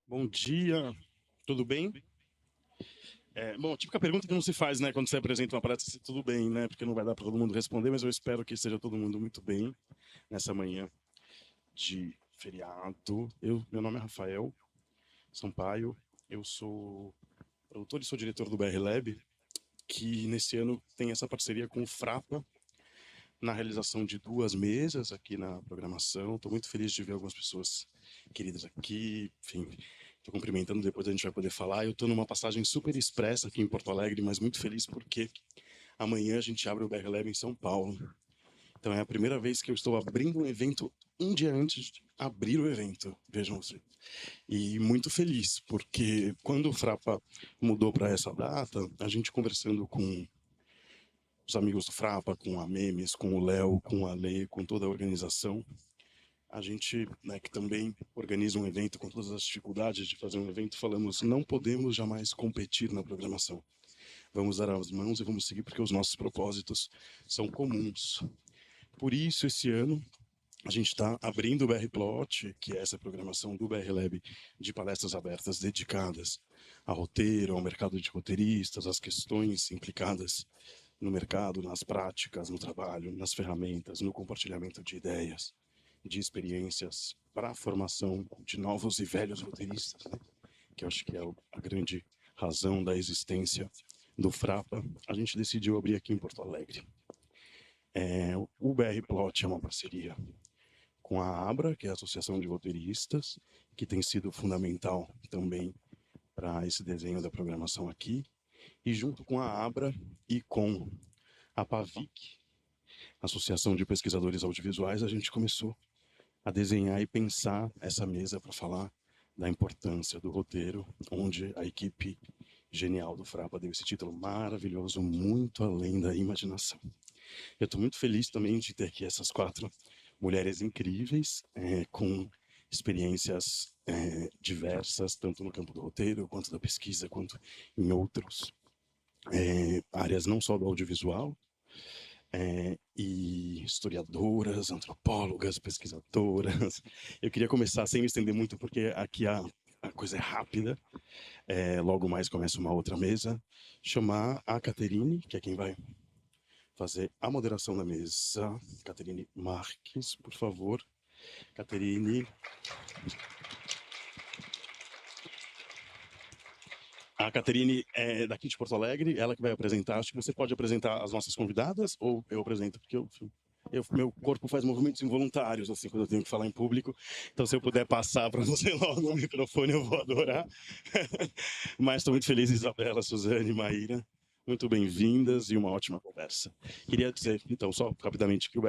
Bom dia, tudo bem? Bom, a típica pergunta que não se faz, né, quando você apresenta uma palestra, se tudo bem, né, porque não vai dar para todo mundo responder, mas eu espero que esteja todo mundo muito bem nessa manhã de feriado. Meu nome é Rafael Sampaio, eu sou produtor e sou diretor do BR Lab, que nesse ano tem essa parceria com o Frapa na realização de duas mesas aqui na programação. Estou muito feliz de ver algumas pessoas queridas aqui, enfim, estou cumprimentando, depois a gente vai poder falar. Eu estou numa passagem super expressa aqui em Porto Alegre, mas muito feliz porque amanhã a gente abre o BR Lab em São Paulo. Então é a primeira vez que eu estou abrindo um evento um dia antes de abrir o evento, vejam vocês. E muito feliz, porque quando o Frapa mudou para essa data, a gente conversando com os amigos do Frapa, com a Memes, com o Léo, com a Lei, com toda a organização, a gente, né, que também organiza um evento com todas as dificuldades de fazer um evento, falamos, não podemos jamais competir na programação. Vamos dar as mãos e vamos seguir porque os nossos propósitos são comuns. Por isso, esse ano, a gente está abrindo o BR Plot, que é essa programação do BR Lab de palestras abertas dedicadas a roteiro, ao mercado de roteiristas, às questões implicadas no mercado, nas práticas, no trabalho, nas ferramentas, no compartilhamento de ideias, de experiências para a formação de novos e velhos roteiristas, né? Que eu acho que é a grande razão da existência do Frapa. A gente decidiu abrir aqui em Porto Alegre. O BR Plot é uma parceria com a ABRA, que é a Associação de Roteiristas, que tem sido fundamental também para esse desenho da programação aqui, e junto com a ABRA e com a PAVIC, Associação de Pesquisadores Audiovisuais, a gente começou a desenhar e pensar essa mesa para falar da importância do roteiro, onde a equipe genial do Frapa deu esse título maravilhoso, muito além da imaginação. Eu estou muito feliz também de ter aqui essas quatro mulheres incríveis, com experiências diversas, tanto no campo do roteiro, quanto da pesquisa, quanto em outros áreas, não só do audiovisual, e historiadoras, antropólogas, pesquisadoras. Eu queria começar sem me estender muito, porque aqui a coisa é rápida. Logo mais começa uma outra mesa. Chamar a Caterine, que é quem vai fazer a moderação da mesa. Caterine Marques, por favor. Caterine. A Caterine é daqui de Porto Alegre, ela que vai apresentar. Acho que você pode apresentar as nossas convidadas, ou eu apresento, porque meu corpo faz movimentos involuntários, assim, quando eu tenho que falar em público. Então, se eu puder passar para você logo o microfone, eu vou adorar. Mas estou muito feliz, Isabela, Suzane, Maíra. Muito bem-vindas e uma ótima conversa. Queria dizer, então, só rapidamente, que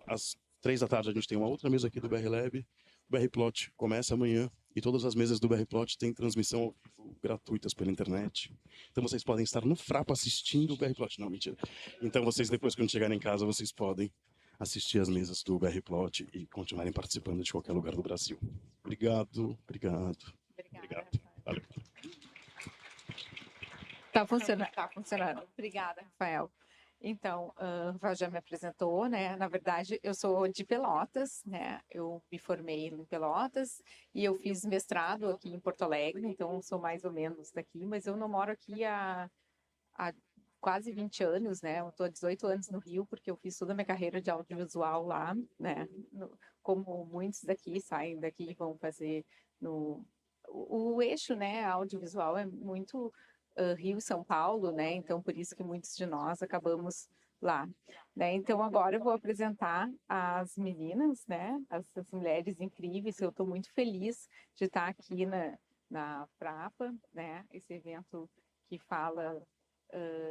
às 3 da tarde a gente tem uma outra mesa aqui do BR Lab. O BR Plot começa amanhã e todas as mesas do BR Plot têm transmissão ao vivo, gratuitas pela internet. Então vocês podem estar no Frapa assistindo o BR Plot. Não, mentira. Então vocês, depois, quando chegarem em casa, vocês podem assistir as mesas do BR Plot e continuarem participando de qualquer lugar do Brasil. Obrigado, obrigado. Obrigada, Obrigado. Rafael. Valeu. Tá funcionando, tá funcionando. Obrigada, Rafael. Então, o Rafael já me apresentou, né? Na verdade, eu sou de Pelotas, né? Eu me formei em Pelotas e eu fiz mestrado aqui em Porto Alegre, então sou mais ou menos daqui, mas eu não moro aqui há quase 20 anos, né? Eu estou há 18 anos no Rio, porque eu fiz toda a minha carreira de audiovisual lá, né? Como muitos daqui saem daqui e vão fazer no... O eixo, né, audiovisual é muito Rio-São Paulo, né? Então, por isso que muitos de nós acabamos lá, né? Então, agora eu vou apresentar as meninas, né? Essas mulheres incríveis. Eu estou muito feliz de estar aqui na Frapa, né? Esse evento que fala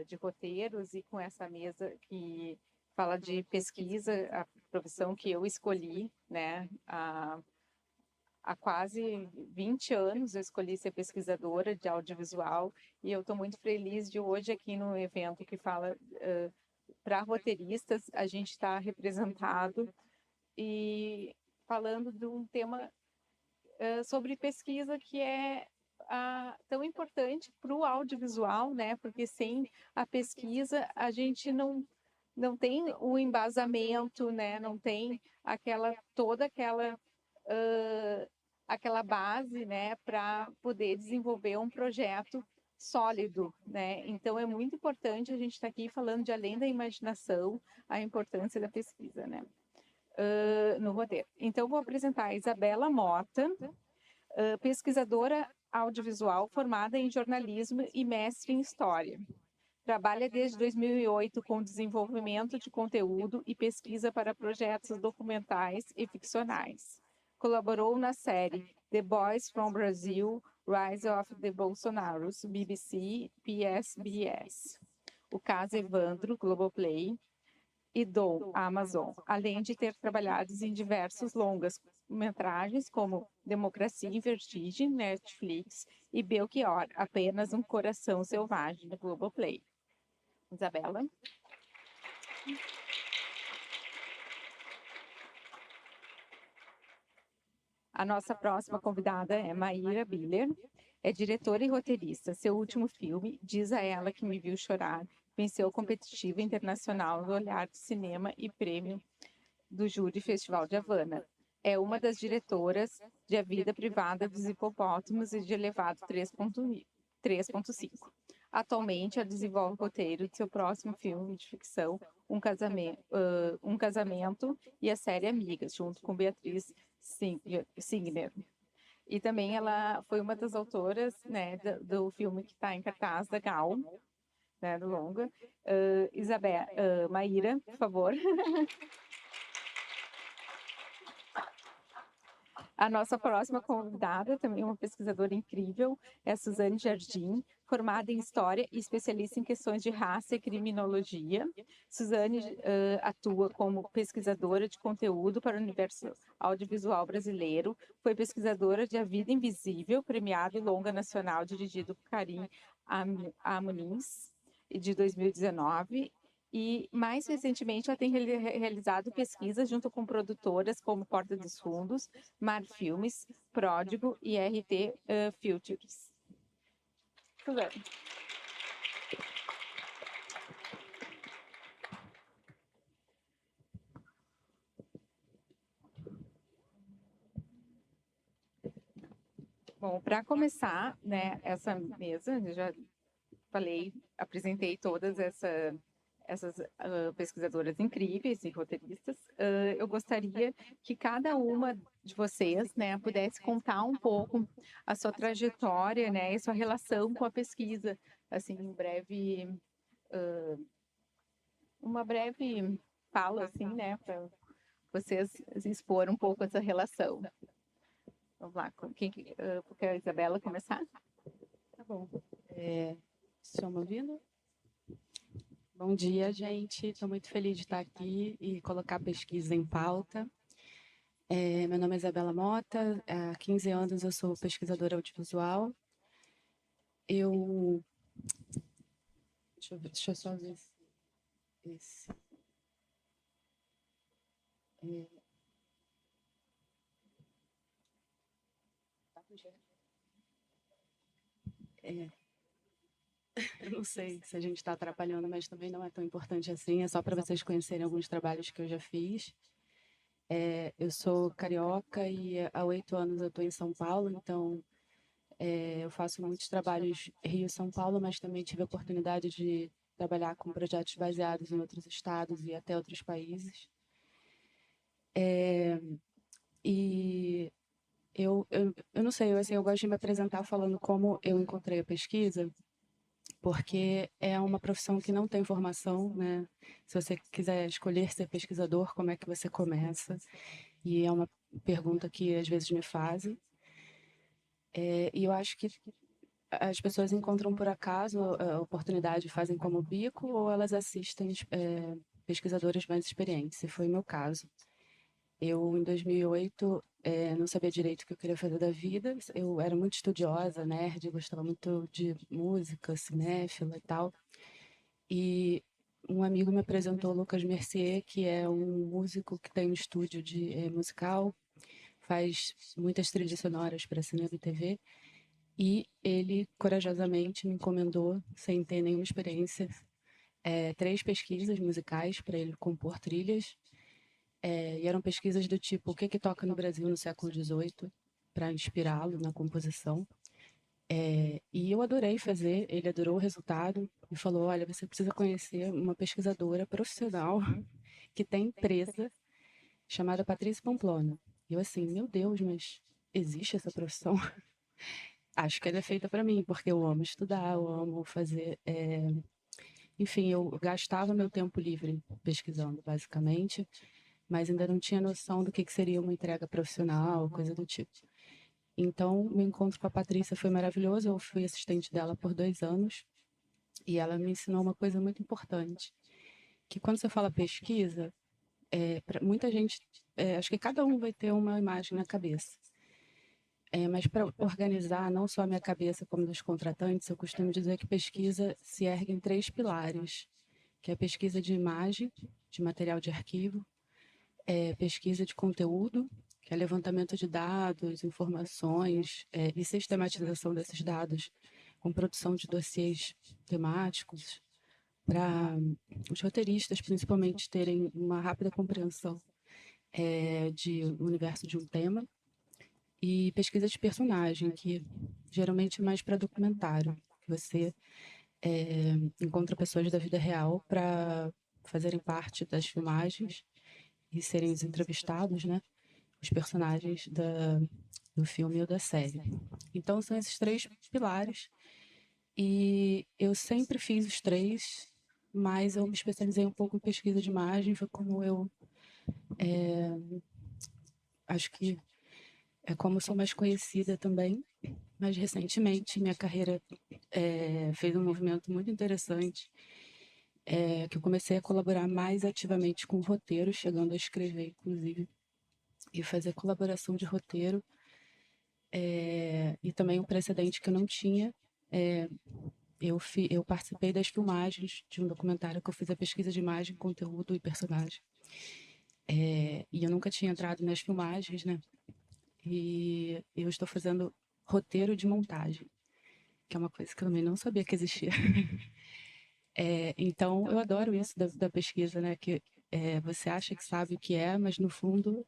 de roteiros e com essa mesa que fala de pesquisa, a profissão que eu escolhi, né? Há quase 20 anos eu escolhi ser pesquisadora de audiovisual e eu estou muito feliz de hoje aqui no evento que fala para roteiristas, a gente está representado e falando de um tema sobre pesquisa que é tão importante para o audiovisual, né? Porque sem a pesquisa a gente não tem o embasamento, né? Não tem toda aquela aquela base, né, para poder desenvolver um projeto sólido, né? Então é muito importante a gente estar aqui falando de além da imaginação, a importância da pesquisa, né? No roteiro. Então vou apresentar a Isabela Mota, pesquisadora audiovisual formada em jornalismo e mestre em história. Trabalha desde 2008 com desenvolvimento de conteúdo e pesquisa para projetos documentais e ficcionais. Colaborou na série The Boys from Brazil, Rise of the Bolsonaros, BBC, PSBS. O caso Evandro, Globoplay, e Dom, Amazon, além de ter trabalhado em diversos longas-metragens como Democracia em Vertigem, Netflix, e Belchior, Apenas um Coração Selvagem, no Globoplay. Isabela. A nossa próxima convidada é Maíra Biller, é diretora e roteirista. Seu último filme, Diz a Ela Que Me Viu Chorar, venceu o competitivo internacional do Olhar de Cinema e prêmio do Júri Festival de Havana. É uma das diretoras de A Vida Privada dos Hipopótamos e de Elevado 3.5. Atualmente, ela desenvolve o roteiro de seu próximo filme de ficção, Um Casamento e a série Amigas, junto com Beatriz Signer. E também ela foi uma das autoras, né, do filme que está em cartaz da Gal, né, do longa. Maíra, por favor. A nossa próxima convidada, também uma pesquisadora incrível, é a Suzane Jardim, formada em História e especialista em questões de raça e criminologia. Suzane atua como pesquisadora de conteúdo para o universo audiovisual brasileiro, foi pesquisadora de A Vida Invisível, premiado longa nacional dirigido por Karim Amunins, de 2019, e, mais recentemente, ela tem realizado pesquisas junto com produtoras como Porta dos Fundos, Mar Filmes, Pródigo e RT Futures. Suzane. Bom, para começar, né, essa mesa, eu já falei, apresentei todas essas pesquisadoras incríveis e roteiristas. Eu gostaria que cada uma de vocês, né, pudesse contar um pouco a sua trajetória, né, e sua relação com a pesquisa, assim, em breve, uma breve fala, assim, né, para vocês expor um pouco essa relação. Vamos lá, quer a Isabela começar? Tá bom. Estão me ouvindo? Bom dia, gente. Estou muito feliz de estar aqui e colocar a pesquisa em pauta. Meu nome é Isabela Mota, há 15 anos eu sou pesquisadora audiovisual. Deixa eu só ver esse. Eu não sei se a gente está atrapalhando, mas também não é tão importante assim. É só para vocês conhecerem alguns trabalhos que eu já fiz. Eu sou carioca e há 8 anos eu estou em São Paulo, então eu faço muitos trabalhos Rio-São Paulo, mas também tive a oportunidade de trabalhar com projetos baseados em outros estados e até outros países. E eu não sei, eu gosto de me apresentar falando como eu encontrei a pesquisa, porque é uma profissão que não tem formação, né? Se você quiser escolher ser pesquisador, como é que você começa? E é uma pergunta que às vezes me fazem. E eu acho que as pessoas encontram por acaso a oportunidade, fazem como bico, ou elas assistem pesquisadores mais experientes, e foi o meu caso. Eu, em 2008, não sabia direito o que eu queria fazer da vida. Eu era muito estudiosa, nerd, gostava muito de música, cinéfila e tal. E um amigo me apresentou o Lucas Mercier, que é um músico que tem um estúdio musical, faz muitas trilhas sonoras para cinema e TV. E ele, corajosamente, me encomendou, sem ter nenhuma experiência, 3 pesquisas musicais para ele compor trilhas. E eram pesquisas do tipo, o que toca no Brasil no século XVIII? para inspirá-lo na composição. E eu adorei fazer, ele adorou o resultado e falou: olha, você precisa conhecer uma pesquisadora profissional que tem empresa chamada Patrícia Pamplona. E eu assim, meu Deus, mas existe essa profissão? Acho que ela é feita para mim, porque eu amo estudar, eu amo fazer. Enfim, eu gastava meu tempo livre pesquisando, basicamente, mas ainda não tinha noção do que seria uma entrega profissional, coisa do tipo. Então, o encontro com a Patrícia foi maravilhoso. Eu fui assistente dela por 2 anos e ela me ensinou uma coisa muito importante, que quando você fala pesquisa, para muita gente, acho que cada um vai ter uma imagem na cabeça. Mas para organizar não só a minha cabeça como dos contratantes, eu costumo dizer que pesquisa se ergue em 3 pilares, que é a pesquisa de imagem, de material de arquivo, pesquisa de conteúdo, que é levantamento de dados, informações e sistematização desses dados, com produção de dossiês temáticos, para os roteiristas, principalmente, terem uma rápida compreensão do universo de um tema, e pesquisa de personagem, que geralmente é mais para documentário. Você encontra pessoas da vida real para fazerem parte das filmagens e serem os entrevistados, né? Os personagens do filme ou da série. Então, são esses 3 pilares. E eu sempre fiz os 3, mas eu me especializei um pouco em pesquisa de imagem. Foi como eu... acho que é como eu sou mais conhecida também. Mas, recentemente, minha carreira fez um movimento muito interessante, que eu comecei a colaborar mais ativamente com roteiro, chegando a escrever, inclusive, e fazer colaboração de roteiro. E também um precedente que eu não tinha. Eu participei das filmagens de um documentário que eu fiz a pesquisa de imagem, conteúdo e personagem. E eu nunca tinha entrado nas filmagens, né? E eu estou fazendo roteiro de montagem, que é uma coisa que eu também não sabia que existia. Então, eu adoro isso da pesquisa, né? Que você acha que sabe o que é, mas no fundo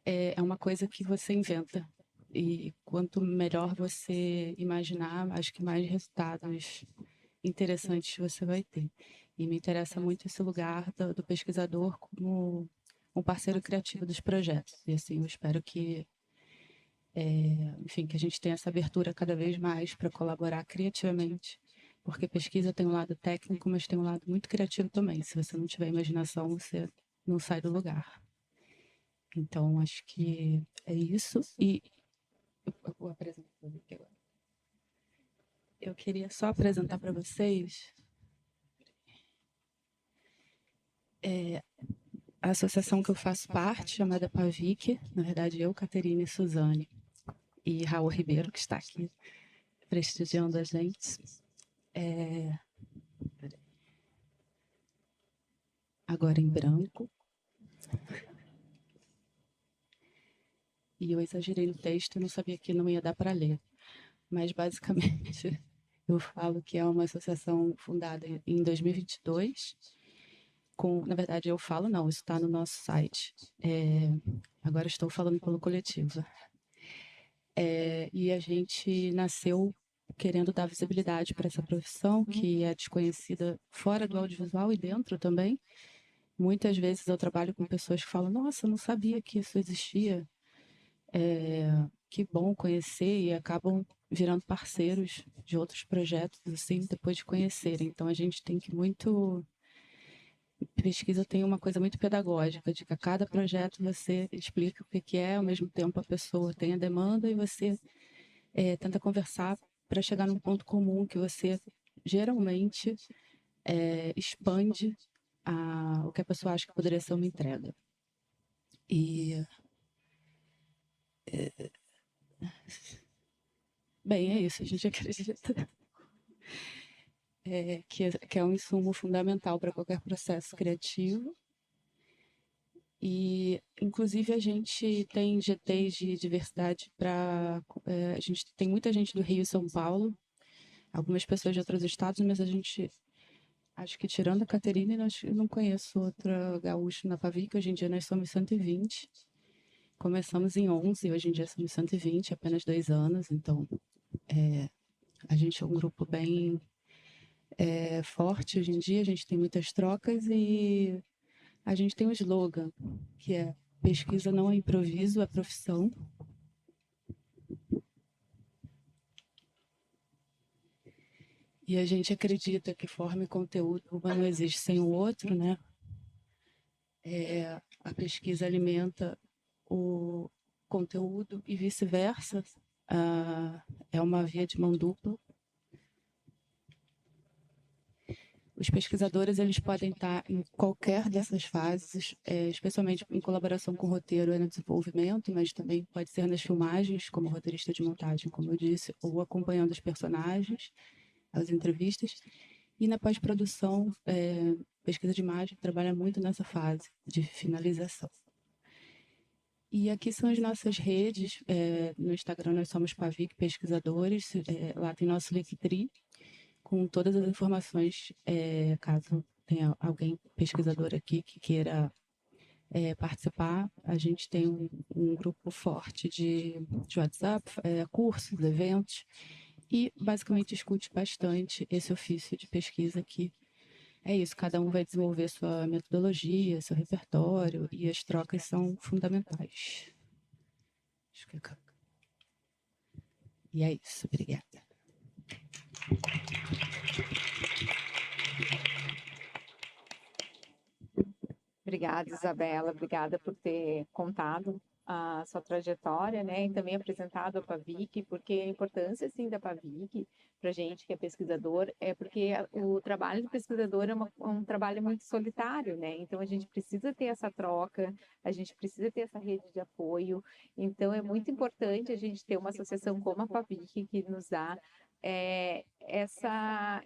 é uma coisa que você inventa. E quanto melhor você imaginar, acho que mais resultados interessantes você vai ter. E me interessa muito esse lugar do pesquisador como um parceiro criativo dos projetos. E assim, eu espero que, enfim, que a gente tenha essa abertura cada vez mais para colaborar criativamente, porque pesquisa tem um lado técnico, mas tem um lado muito criativo também. Se você não tiver imaginação, você não sai do lugar. Então, acho que é isso. E eu vou apresentar aqui agora. Eu queria só apresentar para vocês a associação que eu faço parte, chamada PAVIC, na verdade eu, Caterine, Suzane e Raul Ribeiro, que está aqui prestigiando a gente. Agora em branco. E eu exagerei no texto, eu não sabia que não ia dar para ler. Mas, basicamente, eu falo que é uma associação fundada em 2022, na verdade, eu falo não, isso está no nosso site. Agora estou falando pelo coletivo. E a gente nasceu querendo dar visibilidade para essa profissão, que é desconhecida fora do audiovisual e dentro também. Muitas vezes eu trabalho com pessoas que falam: nossa, eu não sabia que isso existia. Que bom conhecer, e acabam virando parceiros de outros projetos, assim, depois de conhecerem. Então, a gente tem que muito... Pesquisa tem uma coisa muito pedagógica, de que a cada projeto você explica o que é, ao mesmo tempo a pessoa tem a demanda e você tenta conversar para chegar num ponto comum que você geralmente expande o que a pessoa acha que poderia ser uma entrega. E... bem, é isso, a gente acredita que é um insumo fundamental para qualquer processo criativo. E, inclusive, a gente tem GTs de diversidade a gente tem muita gente do Rio e São Paulo, algumas pessoas de outros estados, mas a gente, acho que tirando a Caterine, eu não conheço outra gaúcha na PAVIC. Hoje em dia nós somos 120. começamos em 11, hoje em dia somos 120, apenas 2 anos, então a gente é um grupo bem forte hoje em dia, a gente tem muitas trocas e a gente tem um slogan, que é pesquisa não é improviso, é profissão. E a gente acredita que forma e conteúdo uma não existe sem o outro, né? A pesquisa alimenta o conteúdo e vice-versa. É uma via de mão dupla. Os pesquisadores eles podem estar em qualquer dessas fases, especialmente em colaboração com o roteiro e no desenvolvimento, mas também pode ser nas filmagens, como roteirista de montagem, como eu disse, ou acompanhando os personagens, as entrevistas. E na pós-produção, pesquisa de imagem trabalha muito nessa fase de finalização. E aqui são as nossas redes. No Instagram nós somos Pavic Pesquisadores, lá tem nosso Linktree, com todas as informações, caso tenha alguém pesquisador aqui que queira participar. A gente tem um grupo forte de WhatsApp, cursos, eventos, e basicamente escute bastante esse ofício de pesquisa aqui. É isso, cada um vai desenvolver sua metodologia, seu repertório, e as trocas são fundamentais. E é isso, obrigada. Obrigada, Isabela. Obrigada por ter contado a sua trajetória, né? E também apresentado a Pavic, porque a importância, assim, da Pavic para gente que é pesquisador é porque o trabalho do pesquisador é um trabalho muito solitário, né? Então, a gente precisa ter essa troca, a gente precisa ter essa rede de apoio. Então, é muito importante a gente ter uma associação como a Pavic que nos dá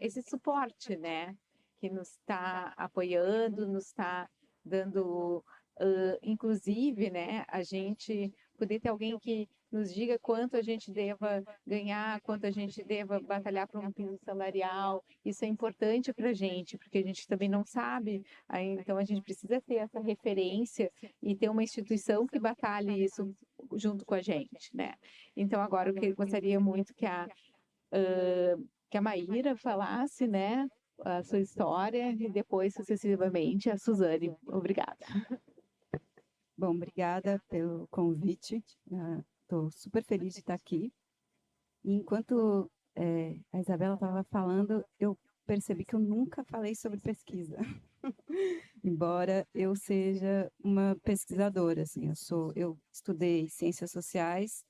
esse suporte, né? Que nos está apoiando, nos está dando, inclusive, né, a gente poder ter alguém que nos diga quanto a gente deva ganhar, quanto a gente deva batalhar por um piso salarial. Isso é importante para a gente, porque a gente também não sabe. Aí, então, a gente precisa ter essa referência e ter uma instituição que batalhe isso junto com a gente, né? Então, agora eu gostaria muito que a Maíra falasse, né, a sua história e depois, sucessivamente, a Suzane. Obrigada. Bom, obrigada pelo convite. Estou super feliz de estar aqui. E enquanto a Isabela estava falando, eu percebi que eu nunca falei sobre pesquisa. Embora eu seja uma pesquisadora, assim, eu estudei ciências sociais,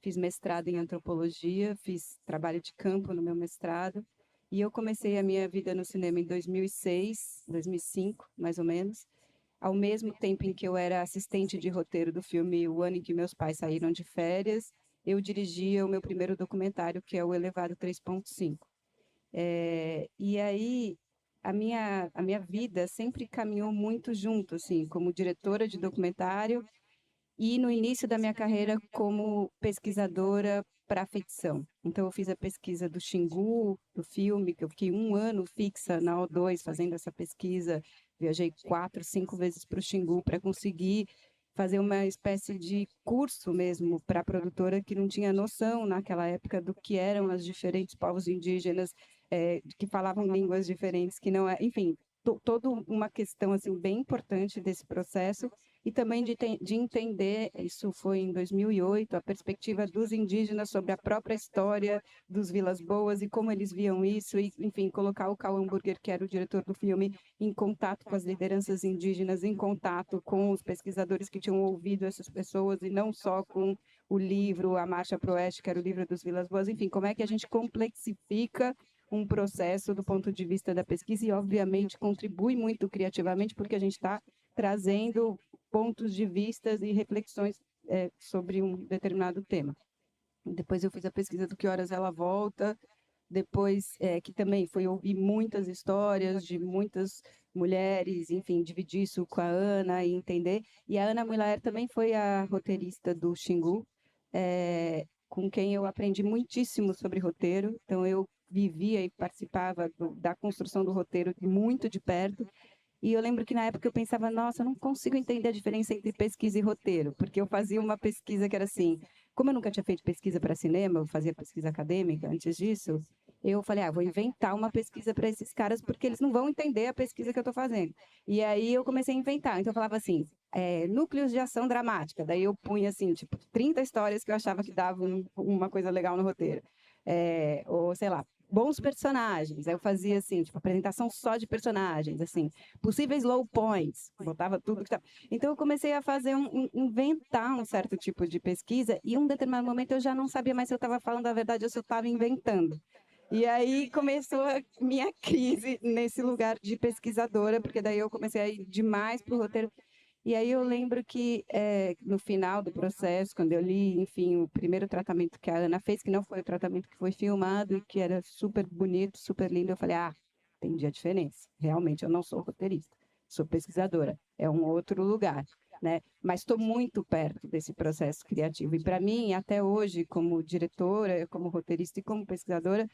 fiz mestrado em antropologia, fiz trabalho de campo no meu mestrado, e eu comecei a minha vida no cinema em 2006, 2005, mais ou menos, ao mesmo tempo em que eu era assistente de roteiro do filme O Ano em que Meus Pais Saíram de Férias, eu dirigia o meu primeiro documentário, que é o Elevado 3.5. E aí a minha vida sempre caminhou muito junto, assim, como diretora de documentário e no início da minha carreira como pesquisadora para ficção. Então eu fiz a pesquisa do Xingu, do filme, que eu fiquei 1 ano fixa na O2 fazendo essa pesquisa, viajei 4, 5 vezes para o Xingu para conseguir fazer uma espécie de curso mesmo para a produtora que não tinha noção naquela época do que eram os diferentes povos indígenas que falavam línguas diferentes, que não é, enfim, toda uma questão assim bem importante desse processo e também de entender, isso foi em 2008, a perspectiva dos indígenas sobre a própria história dos Vilas Boas e como eles viam isso, e, enfim, colocar o Cauã Burger, que era o diretor do filme, em contato com as lideranças indígenas, em contato com os pesquisadores que tinham ouvido essas pessoas, e não só com o livro A Marcha para o Oeste, que era o livro dos Vilas Boas, enfim, como é que a gente complexifica um processo do ponto de vista da pesquisa e, obviamente, contribui muito criativamente, porque a gente está trazendo pontos de vista e reflexões sobre um determinado tema. Depois eu fiz a pesquisa do Que Horas Ela Volta, depois que também foi ouvir muitas histórias de muitas mulheres, enfim, dividir isso com a Ana e entender. E a Ana Mulaer também foi a roteirista do Xingu, com quem eu aprendi muitíssimo sobre roteiro. Então eu vivia e participava da construção do roteiro muito de perto. E eu lembro que na época eu pensava, nossa, eu não consigo entender a diferença entre pesquisa e roteiro, porque eu fazia uma pesquisa que era assim, como eu nunca tinha feito pesquisa para cinema, eu fazia pesquisa acadêmica antes disso, eu falei, vou inventar uma pesquisa para esses caras, porque eles não vão entender a pesquisa que eu estou fazendo. E aí eu comecei a inventar, então eu falava assim, núcleos de ação dramática, daí eu punha assim, tipo, 30 histórias que eu achava que davam uma coisa legal no roteiro. Ou sei lá, bons personagens. Aí eu fazia assim, tipo, apresentação só de personagens, assim, possíveis low points, botava tudo que tava. Então eu comecei a fazer inventar um certo tipo de pesquisa e em um determinado momento eu já não sabia mais se eu estava falando a verdade ou se eu estava inventando. E aí começou a minha crise nesse lugar de pesquisadora, porque daí eu comecei a ir demais para o roteiro. E aí eu lembro que no final do processo, quando eu li, enfim, o primeiro tratamento que a Ana fez, que não foi o tratamento que foi filmado e que era super bonito, super lindo, eu falei, entendi a diferença. Realmente eu não sou roteirista, sou pesquisadora, é um outro lugar, né? Mas estou muito perto desse processo criativo. E para mim, até hoje, como diretora, como roteirista e como pesquisadora,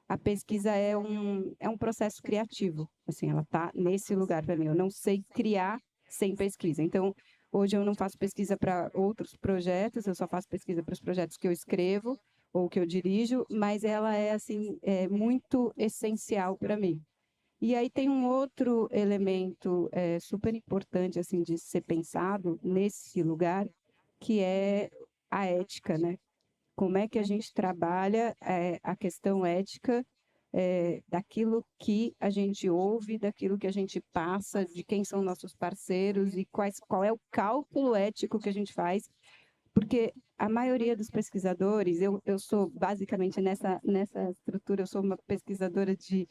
a pesquisa é um processo criativo. Assim, ela está nesse lugar para mim. Eu não sei criar sem pesquisa. Então, hoje eu não faço pesquisa para outros projetos, eu só faço pesquisa para os projetos que eu escrevo ou que eu dirijo, mas ela é assim, muito essencial para mim. E aí tem um outro elemento super importante assim de ser pensado nesse lugar, que é a ética, né? Como é que a gente trabalha a questão ética daquilo que a gente ouve, daquilo que a gente passa, de quem são nossos parceiros e qual é o cálculo ético que a gente faz, porque a maioria dos pesquisadores, eu sou basicamente nessa estrutura, eu sou uma pesquisadora de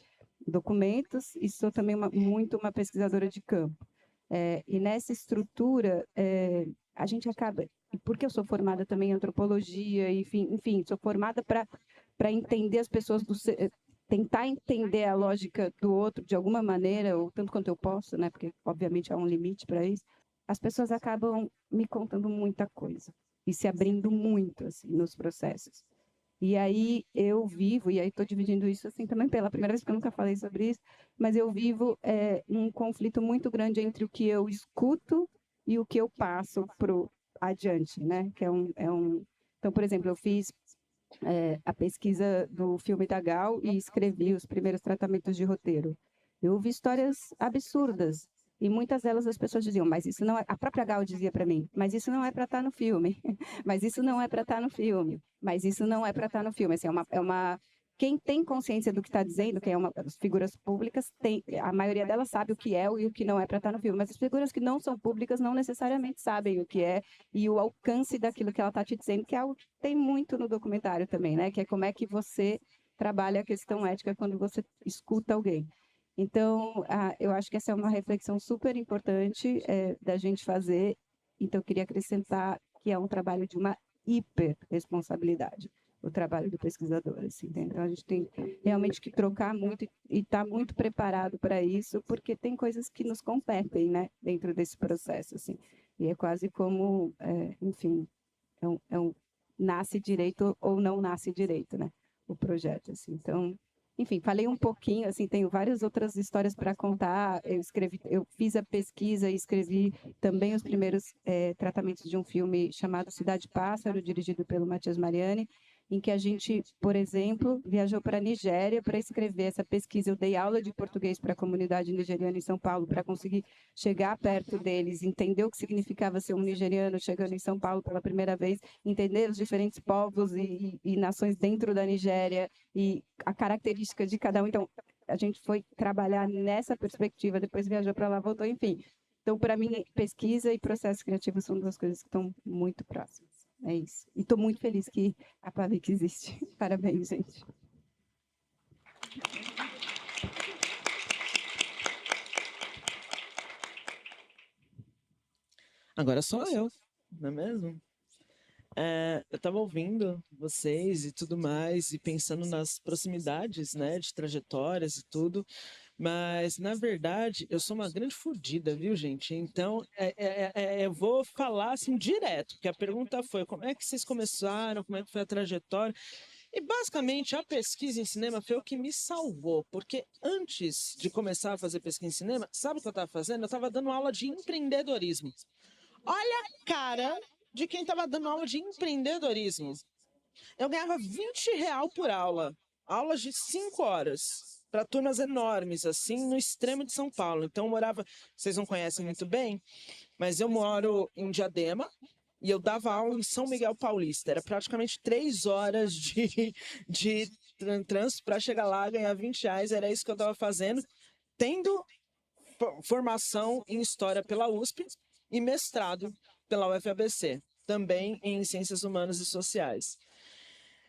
documentos e sou também muito uma pesquisadora de campo. E nessa estrutura, a gente acaba, e porque eu sou formada também em antropologia, enfim sou formada para entender as pessoas, tentar entender a lógica do outro de alguma maneira, ou tanto quanto eu posso, né? Porque obviamente há um limite para isso. As pessoas acabam me contando muita coisa e se abrindo muito assim nos processos. E aí eu vivo, e aí estou dividindo isso assim também pela primeira vez, porque eu nunca falei sobre isso, mas eu vivo um conflito muito grande entre o que eu escuto e o que eu passo pro adiante, né? Que Então, por exemplo, eu fiz a pesquisa do filme da Gal e escrevi os primeiros tratamentos de roteiro. Eu ouvi histórias absurdas. E muitas delas as pessoas diziam, mas isso não é. A própria Gal dizia para mim, mas isso não é para estar no filme. Mas isso não é para estar no filme. Mas isso não é para estar no filme. Assim, quem tem consciência do que está dizendo, que as figuras públicas, a maioria delas sabe o que é e o que não é para estar no filme. Mas as figuras que não são públicas não necessariamente sabem o que é e o alcance daquilo que ela está te dizendo, que é algo que tem muito no documentário também, né? Que é como é que você trabalha a questão ética quando você escuta alguém. Então, eu acho que essa é uma reflexão super importante da gente fazer. Então, eu queria acrescentar que é um trabalho de uma hiper responsabilidade, o trabalho do pesquisador. Assim, então, a gente tem realmente que trocar muito e estar muito preparado para isso, porque tem coisas que nos competem, né, dentro desse processo. Assim. E é quase como, enfim, nasce direito ou não nasce direito, né, o projeto. Assim. Então, enfim, falei um pouquinho, assim, tenho várias outras histórias para contar. Eu fiz a pesquisa e escrevi também os primeiros tratamentos de um filme chamado Cidade Pássaro, dirigido pelo Matias Mariani, em que a gente, por exemplo, viajou para a Nigéria para escrever essa pesquisa. Eu dei aula de português para a comunidade nigeriana em São Paulo para conseguir chegar perto deles, entender o que significava ser um nigeriano chegando em São Paulo pela primeira vez, entender os diferentes povos e nações dentro da Nigéria e a característica de cada um. Então, a gente foi trabalhar nessa perspectiva, depois viajou para lá, voltou, enfim. Então, para mim, pesquisa e processo criativo são duas coisas que estão muito próximas. É isso. E estou muito feliz que a Pavix existe. Parabéns, gente. Agora sou eu, não é mesmo? Eu estava ouvindo vocês e tudo mais, e pensando nas proximidades, né, de trajetórias e tudo, mas, na verdade, eu sou uma grande fodida, viu, gente? Então, eu vou falar, assim, direto, porque a pergunta foi, como é que vocês começaram, como é que foi a trajetória? E basicamente a pesquisa em cinema foi o que me salvou, porque antes de começar a fazer pesquisa em cinema, sabe o que eu estava fazendo? Eu estava dando aula de empreendedorismo. Olha a cara de quem estava dando aula de empreendedorismo. Eu ganhava R$ 20 por aula, aulas de 5 horas, para turmas enormes, assim, no extremo de São Paulo. Então eu morava, vocês não conhecem muito bem, mas eu moro em Diadema, e eu dava aula em São Miguel Paulista. Era praticamente 3 horas de trânsito para chegar lá, ganhar R$ 20. Era isso que eu estava fazendo, tendo formação em História pela USP e mestrado pela UFABC, também em Ciências Humanas e Sociais.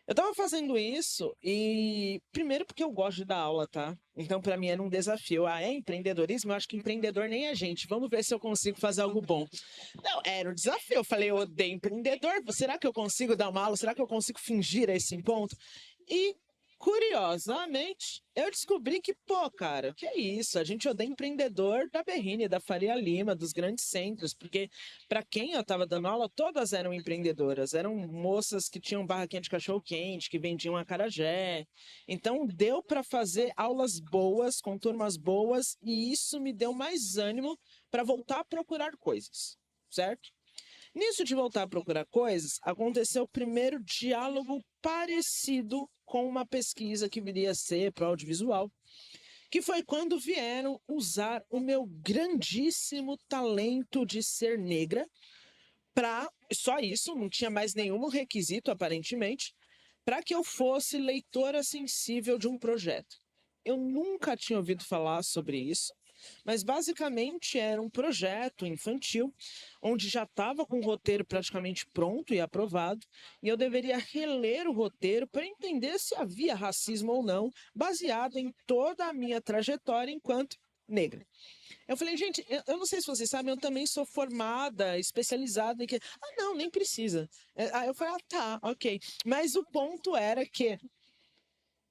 Eu estava fazendo isso e, primeiro, porque eu gosto de dar aula, tá? Então, para mim, era um desafio. Ah, é empreendedorismo? Eu acho que empreendedor nem é gente. Vamos ver se eu consigo fazer algo bom. Não, era um desafio. Eu falei, eu odeio empreendedor. Será que eu consigo dar uma aula? Será que eu consigo fingir a esse ponto? E, curiosamente, eu descobri que, pô, cara, que é isso? A gente odeia empreendedor da Berrini, da Faria Lima, dos grandes centros, porque para quem eu estava dando aula, todas eram empreendedoras, eram moças que tinham barraquinha de cachorro-quente, que vendiam acarajé. Então, deu para fazer aulas boas, com turmas boas, e isso me deu mais ânimo para voltar a procurar coisas, certo? Nisso de voltar a procurar coisas, aconteceu o primeiro diálogo parecido com uma pesquisa que viria a ser para o audiovisual, que foi quando vieram usar o meu grandíssimo talento de ser negra para, só isso, não tinha mais nenhum requisito aparentemente, para que eu fosse leitora sensível de um projeto. Eu nunca tinha ouvido falar sobre isso, mas basicamente era um projeto infantil, onde já estava com o roteiro praticamente pronto e aprovado, e eu deveria reler o roteiro para entender se havia racismo ou não, baseado em toda a minha trajetória enquanto negra. Eu falei, gente, eu não sei se vocês sabem, eu também sou formada, especializada em que. Ah, não, nem precisa. Aí eu falei, ah, tá, ok. Mas o ponto era que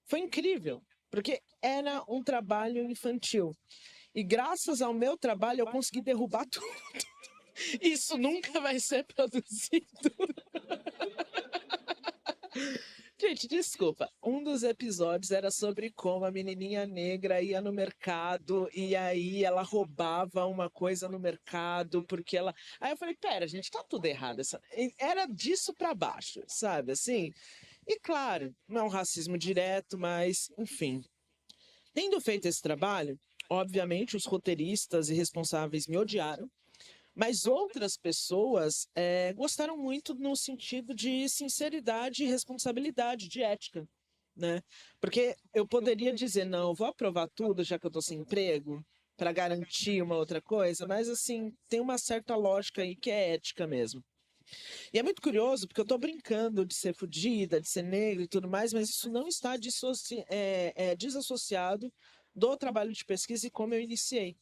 foi incrível, porque era um trabalho infantil. E graças ao meu trabalho eu consegui derrubar tudo. Isso nunca vai ser produzido. Gente, desculpa. Um dos episódios era sobre como a menininha negra ia no mercado e aí ela roubava uma coisa no mercado porque ela. Aí eu falei, pera, gente, tá tudo errado. Era disso pra baixo, sabe? Assim. E claro, não é um racismo direto, mas enfim. Tendo feito esse trabalho, obviamente os roteiristas e responsáveis me odiaram, mas outras pessoas gostaram muito no sentido de sinceridade e responsabilidade, de ética, né? Porque eu poderia dizer, não, eu vou aprovar tudo já que eu estou sem emprego, para garantir uma outra coisa, mas assim, tem uma certa lógica aí que é ética mesmo. E é muito curioso, porque eu estou brincando de ser fodida, de ser negra e tudo mais, mas isso não está desassociado do trabalho de pesquisa e como eu iniciei.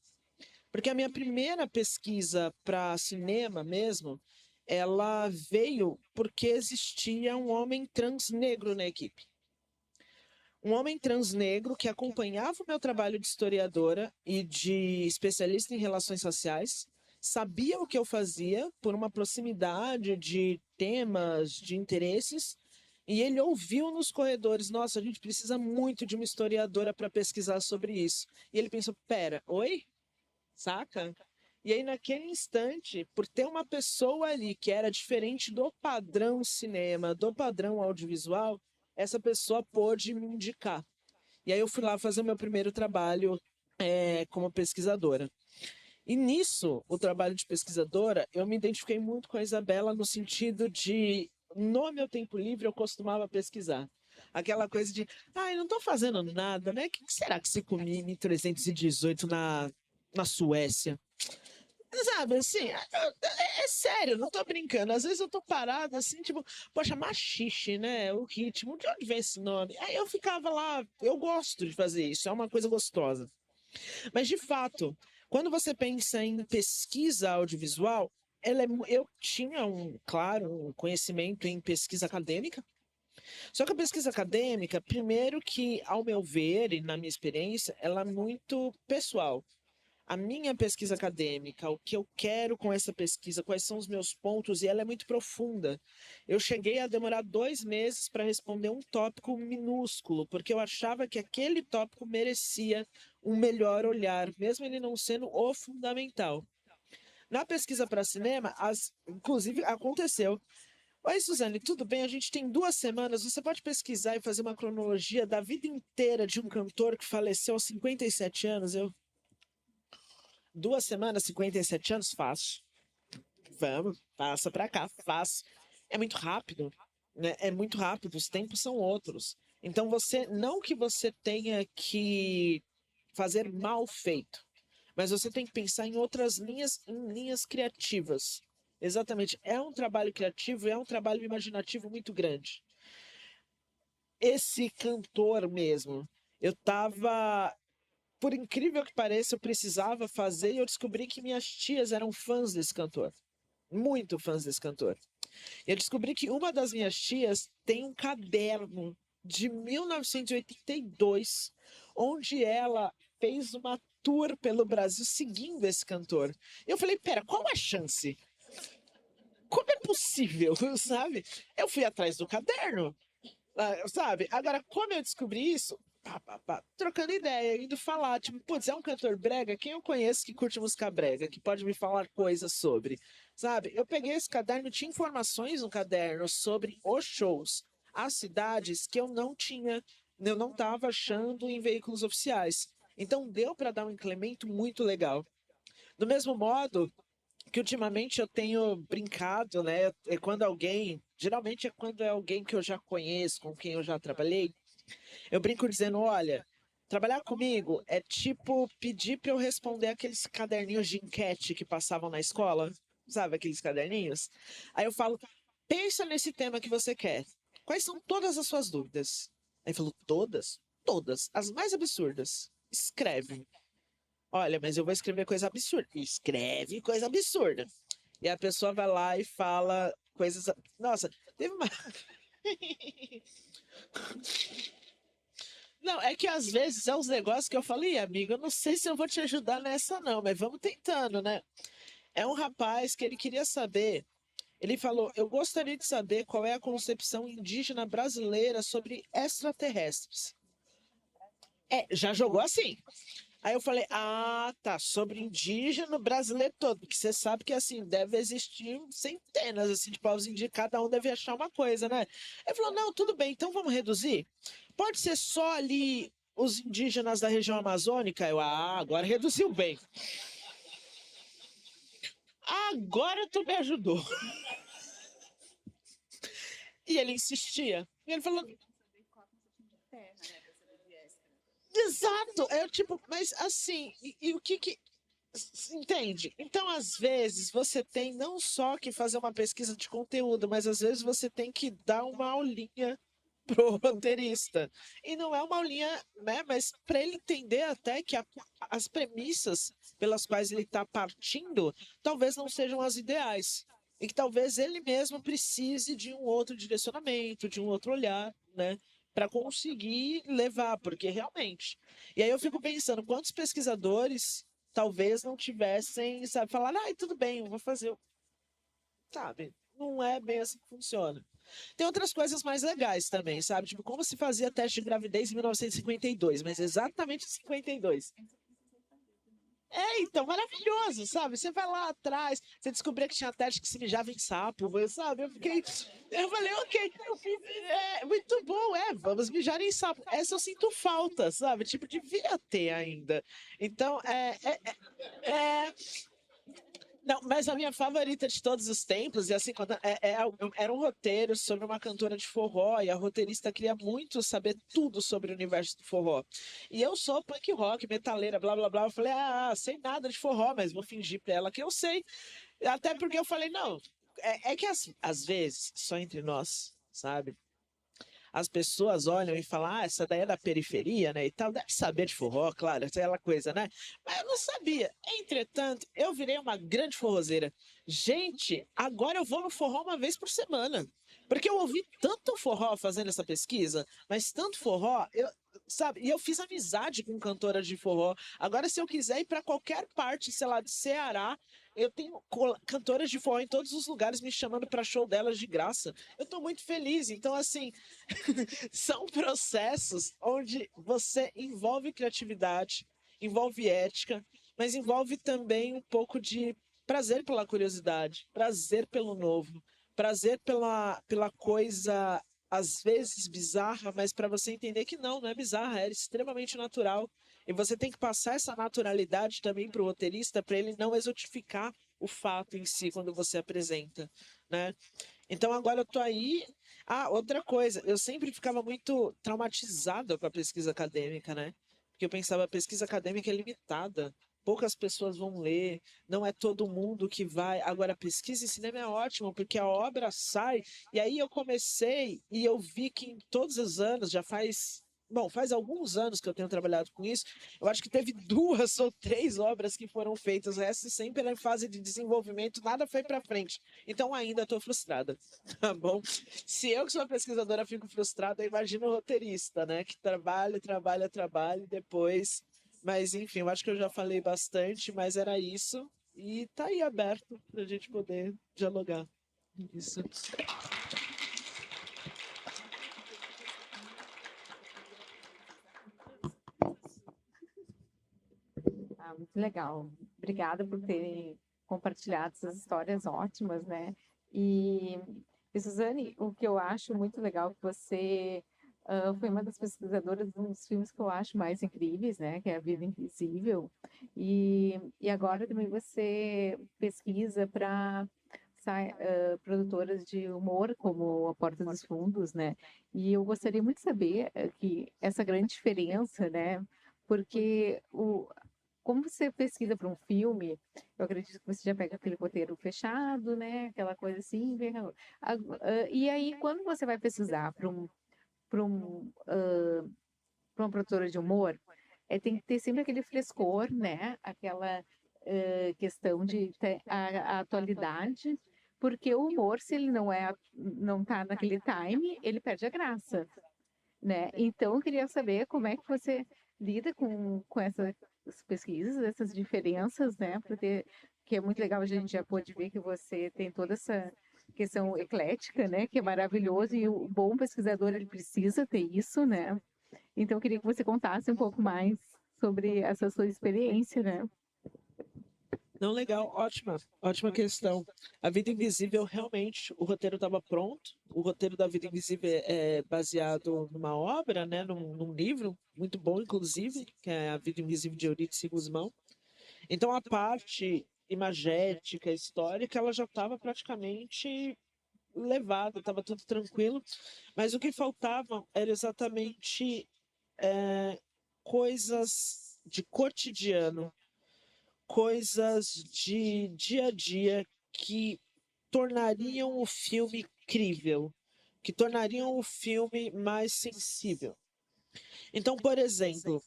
Porque a minha primeira pesquisa para cinema mesmo, ela veio porque existia um homem trans negro na equipe. Um homem trans negro que acompanhava o meu trabalho de historiadora e de especialista em relações sociais, sabia o que eu fazia por uma proximidade de temas, de interesses, e ele ouviu nos corredores, nossa, a gente precisa muito de uma historiadora para pesquisar sobre isso. E ele pensou, pera, oi? Saca? E aí, naquele instante, por ter uma pessoa ali que era diferente do padrão cinema, do padrão audiovisual, essa pessoa pôde me indicar. E aí eu fui lá fazer o meu primeiro trabalho como pesquisadora. E nisso, o trabalho de pesquisadora, eu me identifiquei muito com a Isabela no sentido de, no meu tempo livre, eu costumava pesquisar. Aquela coisa de, ai, não tô fazendo nada, né? O que será que se comia em 1318 na Suécia? Sabe, assim, é sério, não tô brincando. Às vezes eu tô parada assim, tipo, poxa, machixe, né? O ritmo, de onde vem esse nome? Aí eu ficava lá, eu gosto de fazer isso, é uma coisa gostosa. Mas, de fato, quando você pensa em pesquisa audiovisual, eu tinha, claro, um conhecimento em pesquisa acadêmica. Só que a pesquisa acadêmica, primeiro que, ao meu ver e na minha experiência, ela é muito pessoal. a minha pesquisa acadêmica, o que eu quero com essa pesquisa, quais são os meus pontos, e ela é muito profunda. Eu cheguei a demorar 2 meses para responder um tópico minúsculo, porque eu achava que aquele tópico merecia um melhor olhar, mesmo ele não sendo o fundamental. Na pesquisa para cinema, inclusive aconteceu. Oi, Suzane, tudo bem? A gente tem 2 semanas. Você pode pesquisar e fazer uma cronologia da vida inteira de um cantor que faleceu aos 57 anos? 2 semanas, 57 anos? Fácil. Vamos, passa pra cá, fácil. É muito rápido, né? É muito rápido, os tempos são outros. Então, não que você tenha que fazer mal feito, mas você tem que pensar em outras linhas, em linhas criativas. Exatamente, é um trabalho criativo, é um trabalho imaginativo muito grande. Esse cantor mesmo, por incrível que pareça, eu precisava fazer e eu descobri que minhas tias eram fãs desse cantor. Muito fãs desse cantor. Eu descobri que uma das minhas tias tem um caderno de 1982, onde ela fez uma tour pelo Brasil seguindo esse cantor. Eu falei, pera, qual a chance? Como é possível, sabe? Eu fui atrás do caderno, sabe? Agora, como eu descobri isso? Trocando ideia, indo falar, tipo, putz, é um cantor brega? Quem eu conheço que curte música brega, que pode me falar coisas sobre, sabe? Eu peguei esse caderno, tinha informações no caderno sobre os shows, as cidades que eu não estava achando em veículos oficiais. Então deu para dar um incremento muito legal. Do mesmo modo que ultimamente eu tenho brincado, né? Geralmente é quando é alguém que eu já conheço, com quem eu já trabalhei, eu brinco dizendo, olha, trabalhar comigo é tipo pedir para eu responder aqueles caderninhos de enquete que passavam na escola, sabe, aqueles caderninhos? Aí eu falo, pensa nesse tema que você quer. Quais são todas as suas dúvidas? Aí ele falou, todas? Todas, as mais absurdas. Escreve. Olha, mas eu vou escrever coisa absurda. Escreve coisa absurda. E a pessoa vai lá e fala coisas... Nossa, teve uma... Não, é que às vezes é uns negócios que eu falei, amigo, eu não sei se eu vou te ajudar nessa não, mas vamos tentando, né? É um rapaz que ele queria saber, ele falou, eu gostaria de saber qual é a concepção indígena brasileira sobre extraterrestres. Já jogou assim. Aí eu falei, tá, sobre indígena brasileiro todo, porque você sabe que, assim, deve existir centenas, assim, de povos indígenas, cada um deve achar uma coisa, né? Ele falou, não, tudo bem, então vamos reduzir? Pode ser só ali os indígenas da região amazônica? Agora reduziu bem. Agora tu me ajudou. E ele insistia. E ele falou... Exato, mas assim, e o que entende? Então, às vezes, você tem não só que fazer uma pesquisa de conteúdo, mas às vezes você tem que dar uma aulinha pro roteirista. E não é uma aulinha, né? Mas para ele entender até que as premissas pelas quais ele está partindo talvez não sejam as ideais. E que talvez ele mesmo precise de um outro direcionamento, de um outro olhar, né? Para conseguir levar, porque realmente. E aí eu fico pensando, quantos pesquisadores talvez não tivessem, sabe, falar, tudo bem, eu vou fazer. Sabe, não é bem assim que funciona. Tem outras coisas mais legais também, sabe? Tipo, como se fazia teste de gravidez em 1952, mas exatamente em 52. Então, maravilhoso, sabe? Você vai lá atrás, você descobriu que tinha teste que se mijava em sapo, sabe? Eu falei, ok, eu fiz, muito bom, vamos mijar em sapo. Essa eu sinto falta, sabe? Tipo, devia ter ainda. Então, Não, mas a minha favorita de todos os tempos, e assim, era um roteiro sobre uma cantora de forró, e a roteirista queria muito saber tudo sobre o universo do forró. E eu sou punk rock, metaleira, blá blá blá. Eu falei, sei nada de forró, mas vou fingir pra ela que eu sei. Até porque eu falei, não, que assim, às vezes, só entre nós, sabe? As pessoas olham e falam, essa daí é da periferia, né, e tal, deve saber de forró, claro, aquela coisa, né? Mas eu não sabia. Entretanto, eu virei uma grande forrozeira. Gente, agora eu vou no forró uma vez por semana. Porque eu ouvi tanto forró fazendo essa pesquisa, mas tanto forró, sabe? E eu fiz amizade com cantora de forró. Agora, se eu quiser ir para qualquer parte, sei lá, de Ceará, eu tenho cantoras de forró em todos os lugares me chamando para show delas de graça. Eu tô muito feliz. Então, assim, são processos onde você envolve criatividade, envolve ética, mas envolve também um pouco de prazer pela curiosidade, prazer pelo novo, prazer pela coisa às vezes bizarra, mas para você entender que não é bizarra, é extremamente natural. E você tem que passar essa naturalidade também para o roteirista, para ele não exotificar o fato em si quando você apresenta, né? Então agora eu tô aí. Ah, outra coisa, eu sempre ficava muito traumatizado com a pesquisa acadêmica, né? Porque eu pensava, a pesquisa acadêmica é limitada. Poucas pessoas vão ler, não é todo mundo que vai. Agora, pesquisa em cinema é ótimo, porque a obra sai. E aí eu comecei e eu vi que em todos os anos, já faz. Bom, faz alguns anos que eu tenho trabalhado com isso. Eu acho que teve 2 ou 3 obras que foram feitas. O resto sempre era em fase de desenvolvimento, nada foi para frente. Então ainda estou frustrada, tá bom? Se eu que sou pesquisadora fico frustrada, imagina o roteirista, né? Que trabalha, trabalha, trabalha e depois. Mas enfim, eu acho que eu já falei bastante, mas era isso. E tá aí aberto pra gente poder dialogar. Isso. Ah, muito legal. Obrigada por terem compartilhado essas histórias ótimas, né? E Suzane, o que eu acho muito legal é que você foi uma das pesquisadoras de um dos filmes que eu acho mais incríveis, né? Que é A Vida Invisível. E agora também você pesquisa para produtoras de humor como A Porta dos Fundos, né? E eu gostaria muito de saber que essa grande diferença, né? Porque como você pesquisa para um filme, eu acredito que você já pega aquele roteiro fechado, né? Aquela coisa assim. E aí, quando você vai pesquisar para um, para uma produtora de humor, tem que ter sempre aquele frescor, né? Aquela questão de ter a atualidade, porque o humor, se ele não tá naquele time, ele perde a graça, né? Então, eu queria saber como é que você lida com essas pesquisas, essas diferenças, né? Porque que é muito legal, a gente já pôde ver que você tem toda essa questão eclética, né? Que é maravilhoso e o bom pesquisador ele precisa ter isso, né? Então, eu queria que você contasse um pouco mais sobre essa sua experiência, né? Não, legal, ótima questão. A Vida Invisível, realmente, o roteiro estava pronto. O roteiro da Vida Invisível é baseado numa obra, né, num livro muito bom, inclusive, que é A Vida Invisível de Eurídice Guzmão. Então, a parte imagética, histórica, ela já estava praticamente levada, estava tudo tranquilo. Mas o que faltava era exatamente coisas de cotidiano, coisas de dia a dia que tornariam o filme crível, que tornariam o filme mais sensível. Então, por exemplo,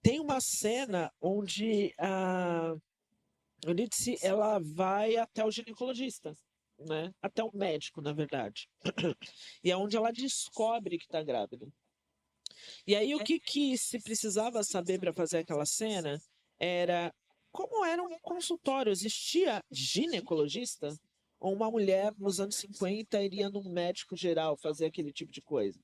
tem uma cena onde a Eurídice ela vai até o ginecologista, né? Até o médico, na verdade. E é onde ela descobre que está grávida. E aí o que se precisava saber para fazer aquela cena era como era um consultório, existia ginecologista? Ou uma mulher nos anos 50 iria num médico geral fazer aquele tipo de coisa?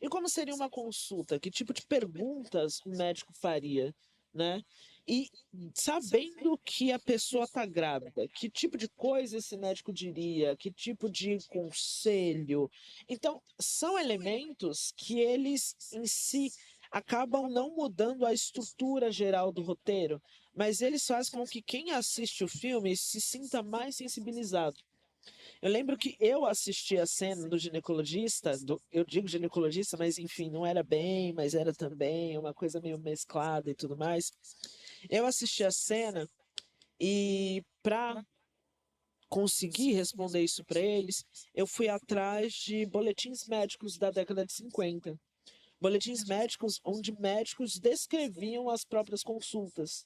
E como seria uma consulta? Que tipo de perguntas um médico faria, né? E sabendo que a pessoa está grávida, que tipo de coisa esse médico diria? Que tipo de conselho? Então, são elementos que eles em si acabam não mudando a estrutura geral do roteiro, mas eles fazem com que quem assiste o filme se sinta mais sensibilizado. Eu lembro que eu assisti a cena do ginecologista, eu digo ginecologista, mas enfim, não era bem, mas era também uma coisa meio mesclada e tudo mais. Eu assisti a cena e para conseguir responder isso para eles, eu fui atrás de boletins médicos da década de 50. Boletins médicos onde médicos descreviam as próprias consultas.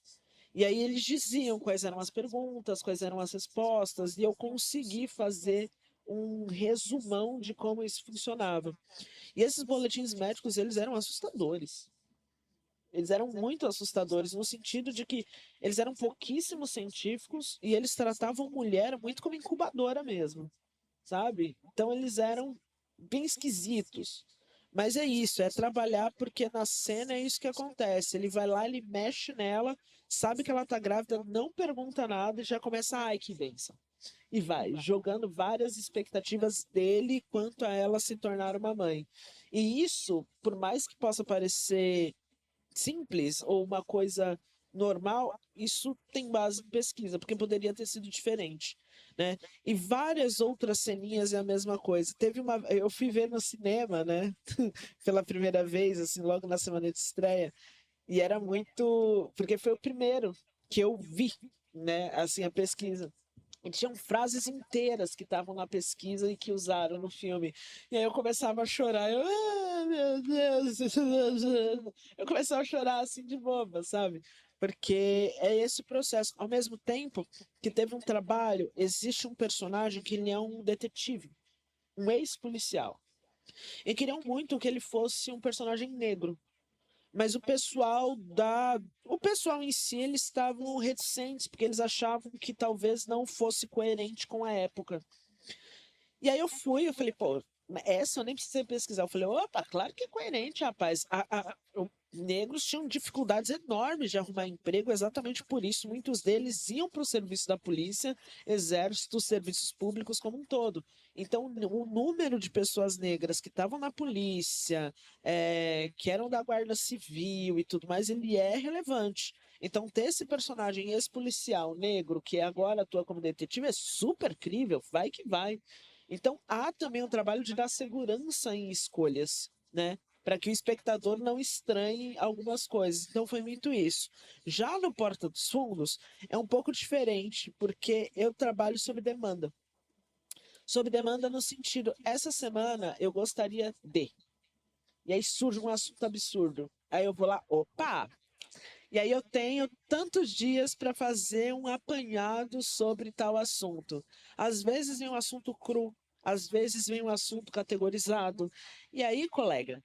E aí eles diziam quais eram as perguntas, quais eram as respostas, e eu consegui fazer um resumão de como isso funcionava. E esses boletins médicos, eles eram assustadores. Eles eram muito assustadores no sentido de que eles eram pouquíssimos científicos e eles tratavam mulher muito como incubadora mesmo, sabe? Então eles eram bem esquisitos. Mas é isso, é trabalhar porque na cena é isso que acontece. Ele vai lá, ele mexe nela, sabe que ela tá grávida, não pergunta nada e já começa, ai, que bênção. E vai, jogando várias expectativas dele quanto a ela se tornar uma mãe. E isso, por mais que possa parecer simples ou uma coisa normal, isso tem base em pesquisa, porque poderia ter sido diferente, né? E várias outras ceninhas é a mesma coisa. Eu fui ver no cinema, né? Pela primeira vez, assim, logo na semana de estreia, e era muito, porque foi o primeiro que eu vi, né? Assim, a pesquisa. E tinham frases inteiras que estavam na pesquisa e que usaram no filme. E aí eu começava a chorar. Meu Deus. Eu começava a chorar assim de boba, sabe? Porque é esse processo. Ao mesmo tempo que teve um trabalho, existe um personagem que ele é um detetive, um ex-policial. E queriam muito que ele fosse um personagem negro. Mas o pessoal em si, eles estavam reticentes, porque eles achavam que talvez não fosse coerente com a época. E aí eu falei, pô, essa eu nem precisei pesquisar. Eu falei, opa, claro que é coerente, rapaz. Negros tinham dificuldades enormes de arrumar emprego, exatamente por isso. Muitos deles iam para o serviço da polícia, exército, serviços públicos como um todo. Então, o número de pessoas negras que estavam na polícia, que eram da Guarda Civil e tudo mais, ele é relevante. Então, ter esse personagem, esse policial negro, que agora atua como detetive, é super crível, vai que vai. Então, há também um trabalho de dar segurança em escolhas, né? Para que o espectador não estranhe algumas coisas. Então, foi muito isso. Já no Porta dos Fundos, é um pouco diferente, porque eu trabalho sob demanda. Sob demanda no sentido, essa semana eu gostaria de. E aí surge um assunto absurdo. Aí eu vou lá, opa! E aí eu tenho tantos dias para fazer um apanhado sobre tal assunto. Às vezes vem um assunto cru, às vezes vem um assunto categorizado. E aí, colega,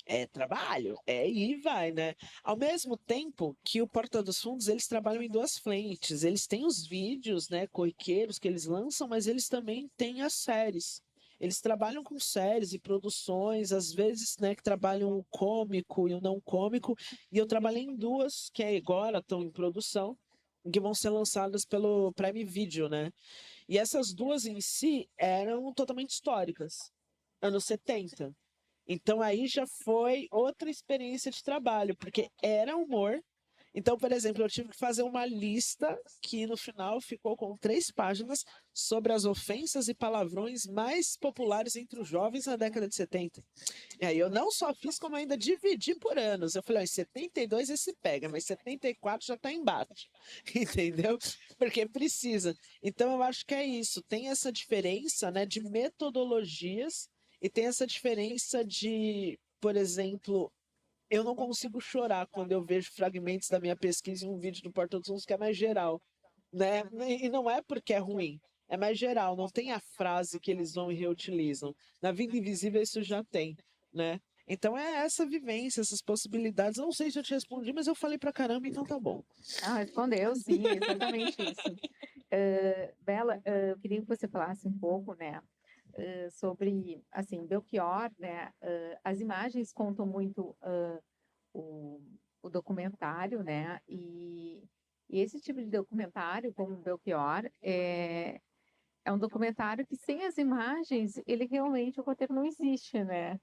é trabalho, e vai, né? Ao mesmo tempo que o Porta dos Fundos, eles trabalham em duas frentes. Eles têm os vídeos, né, corriqueiros que eles lançam, mas eles também têm as séries. Eles trabalham com séries e produções, às vezes, né, que trabalham o cômico e o não cômico. E eu trabalhei em duas, que agora estão em produção, que vão ser lançadas pelo Prime Video, né? E essas duas em si eram totalmente históricas, anos 70. Então aí já foi outra experiência de trabalho, porque era humor. Então, por exemplo, eu tive que fazer uma lista que no final ficou com 3 páginas sobre as ofensas e palavrões mais populares entre os jovens na década de 70. E aí eu não só fiz, como ainda dividi por anos. Eu falei, ó, em 72 esse pega, mas 74 já tá embaixo. Entendeu? Porque precisa. Então eu acho que é isso. Tem essa diferença, né, de metodologias e tem essa diferença de, por exemplo, eu não consigo chorar quando eu vejo fragmentos da minha pesquisa em um vídeo do Porta dos Fundos que é mais geral, né? E não é porque é ruim, é mais geral, não tem a frase que eles vão e reutilizam. Na Vida Invisível isso já tem, né? Então é essa vivência, essas possibilidades. Eu não sei se eu te respondi, mas eu falei pra caramba, então tá bom. Ah, respondeu, sim, exatamente isso. Bela, eu queria que você falasse um pouco, né, sobre, assim, Belchior, né, as imagens contam muito o, o documentário, né, e esse tipo de documentário, como Belchior, é um documentário que sem as imagens, ele realmente, o roteiro não existe, né?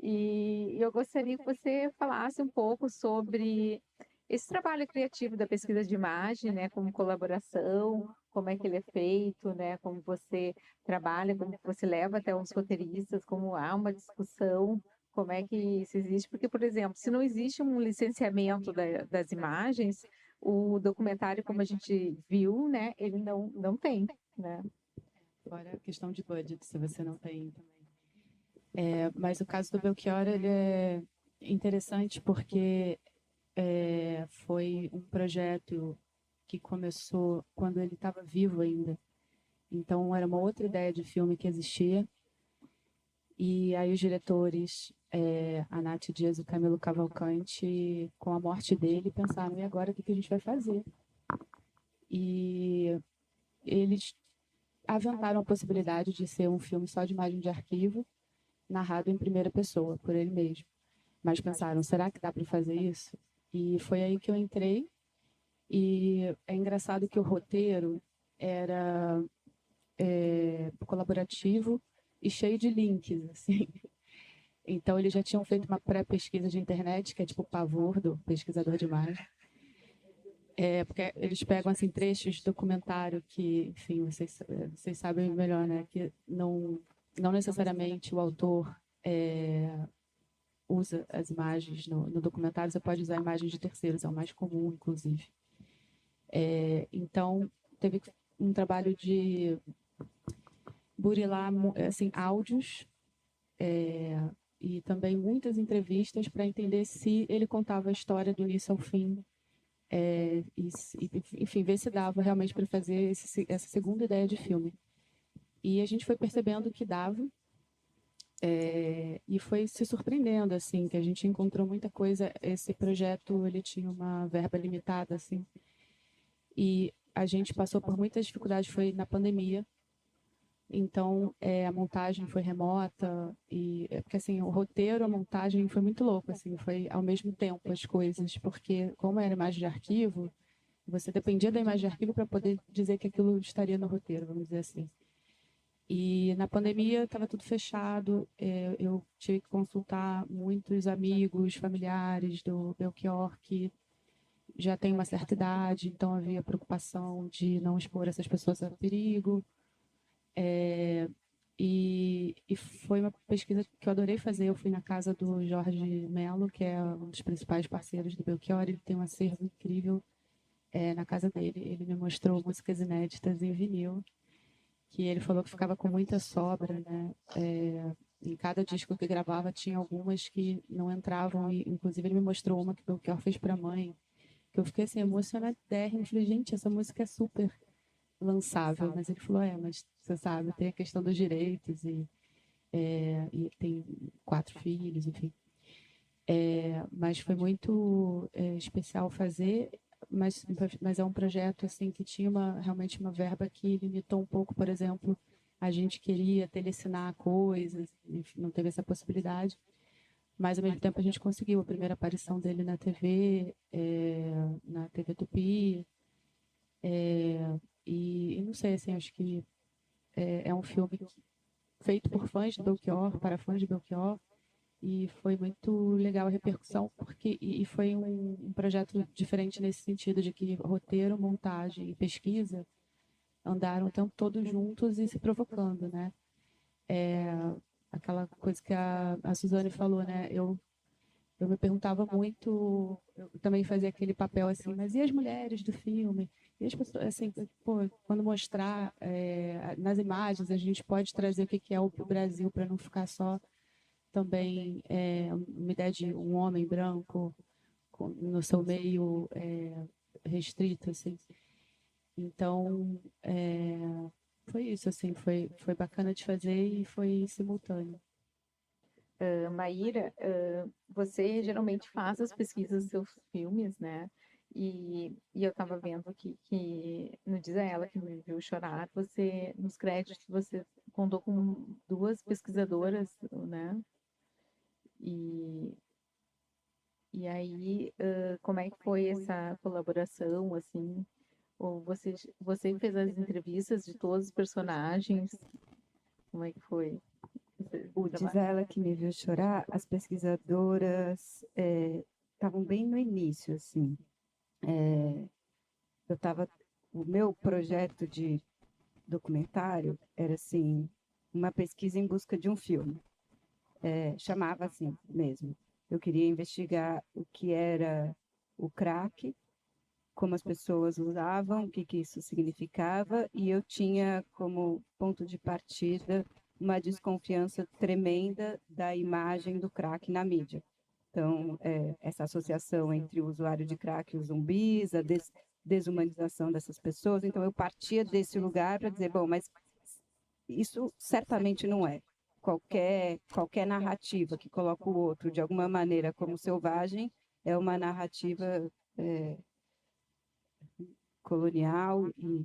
E eu gostaria que você falasse um pouco sobre esse trabalho criativo da pesquisa de imagem, né, como colaboração, como é que ele é feito, né, como você trabalha, como você leva até os roteiristas, como há uma discussão, como é que isso existe, porque, por exemplo, se não existe um licenciamento das imagens, o documentário, como a gente viu, né, ele não tem, né? Fora a questão de budget, se você não tem também. Mas o caso do Belchior, ele é interessante porque foi um projeto que começou quando ele estava vivo ainda. Então, era uma outra ideia de filme que existia. E aí os diretores, a Nath Dias e o Camilo Cavalcante, com a morte dele, pensaram, e agora o que a gente vai fazer? E eles aventaram a possibilidade de ser um filme só de imagem de arquivo, narrado em primeira pessoa, por ele mesmo. Mas pensaram, será que dá para fazer isso? E foi aí que eu entrei. E é engraçado que o roteiro era colaborativo e cheio de links, assim. Então, eles já tinham feito uma pré-pesquisa de internet, que é tipo o pavor do pesquisador de imagem. Porque eles pegam assim, trechos de documentário que, enfim, vocês sabem melhor, né? Que não necessariamente o autor usa as imagens no documentário, você pode usar imagens de terceiros, é o mais comum, inclusive. Então, teve um trabalho de burilar assim, áudios e também muitas entrevistas para entender se ele contava a história do início ao fim, enfim, ver se dava realmente para fazer essa segunda ideia de filme. E a gente foi percebendo que dava, e foi se surpreendendo, assim, que a gente encontrou muita coisa. Esse projeto, ele tinha uma verba limitada, assim, e a gente passou por muitas dificuldades, foi na pandemia. Então, a montagem foi remota, porque assim, o roteiro, a montagem foi muito louco, assim, foi ao mesmo tempo as coisas, porque como era imagem de arquivo, você dependia da imagem de arquivo para poder dizer que aquilo estaria no roteiro, vamos dizer assim. E na pandemia estava tudo fechado, eu tive que consultar muitos amigos, familiares do Belchior, que já tem uma certa idade, então havia preocupação de não expor essas pessoas a perigo. E foi uma pesquisa que eu adorei fazer. Eu fui na casa do Jorge Melo, que é um dos principais parceiros do Belchior. Ele tem um acervo incrível na casa dele. Ele me mostrou músicas inéditas em vinil, que ele falou que ficava com muita sobra, né? Em cada disco que gravava tinha algumas que não entravam, e inclusive ele me mostrou uma que o Belchior fez para a mãe, que eu fiquei assim emocionadérrima. Eu falei, gente, essa música é super lançável, mas ele falou, mas você sabe, tem a questão dos direitos e ele tem 4 filhos, enfim. Mas foi muito especial fazer, mas é um projeto assim que tinha realmente uma verba que limitou um pouco. Por exemplo, a gente queria telecinar coisas, enfim, não teve essa possibilidade, mas ao mesmo tempo a gente conseguiu a primeira aparição dele na TV, na TV Tupi, e não sei, assim, acho que é um filme feito por fãs de Belchior, para fãs de Belchior, e foi muito legal a repercussão, porque foi um projeto diferente nesse sentido de que roteiro, montagem e pesquisa andaram o tempo todo juntos e se provocando, né? Aquela coisa que a Suzane falou, né? Eu me perguntava muito, eu também fazia aquele papel assim, mas e as mulheres do filme? E as pessoas, assim, pô, quando mostrar nas imagens, a gente pode trazer o que é o Brasil para não ficar só também uma ideia de um homem branco no seu meio restrito, assim. Então, foi isso, assim, foi bacana de fazer e foi simultâneo. Maíra, você geralmente faz as pesquisas dos seus filmes, né? E eu estava vendo que no Diz a Ela que me viu chorar, você, nos créditos, você contou com 2 pesquisadoras, né? E, e aí, como é que foi essa colaboração, assim? Ou você fez as entrevistas de todos os personagens? Como é que foi O esse Diz trabalho? a Ela que me viu chorar, as pesquisadoras estavam bem no início, assim. Eu estava, o meu projeto de documentário era assim, uma pesquisa em busca de um filme. Chamava assim mesmo. Eu queria investigar o que era o crack, como as pessoas usavam, o que isso significava, e eu tinha como ponto de partida uma desconfiança tremenda da imagem do crack na mídia. Então, essa associação entre o usuário de crack e os zumbis, desumanização dessas pessoas. Então, eu partia desse lugar para dizer, bom, mas isso certamente não é. Qualquer narrativa que coloca o outro de alguma maneira como selvagem é uma narrativa colonial e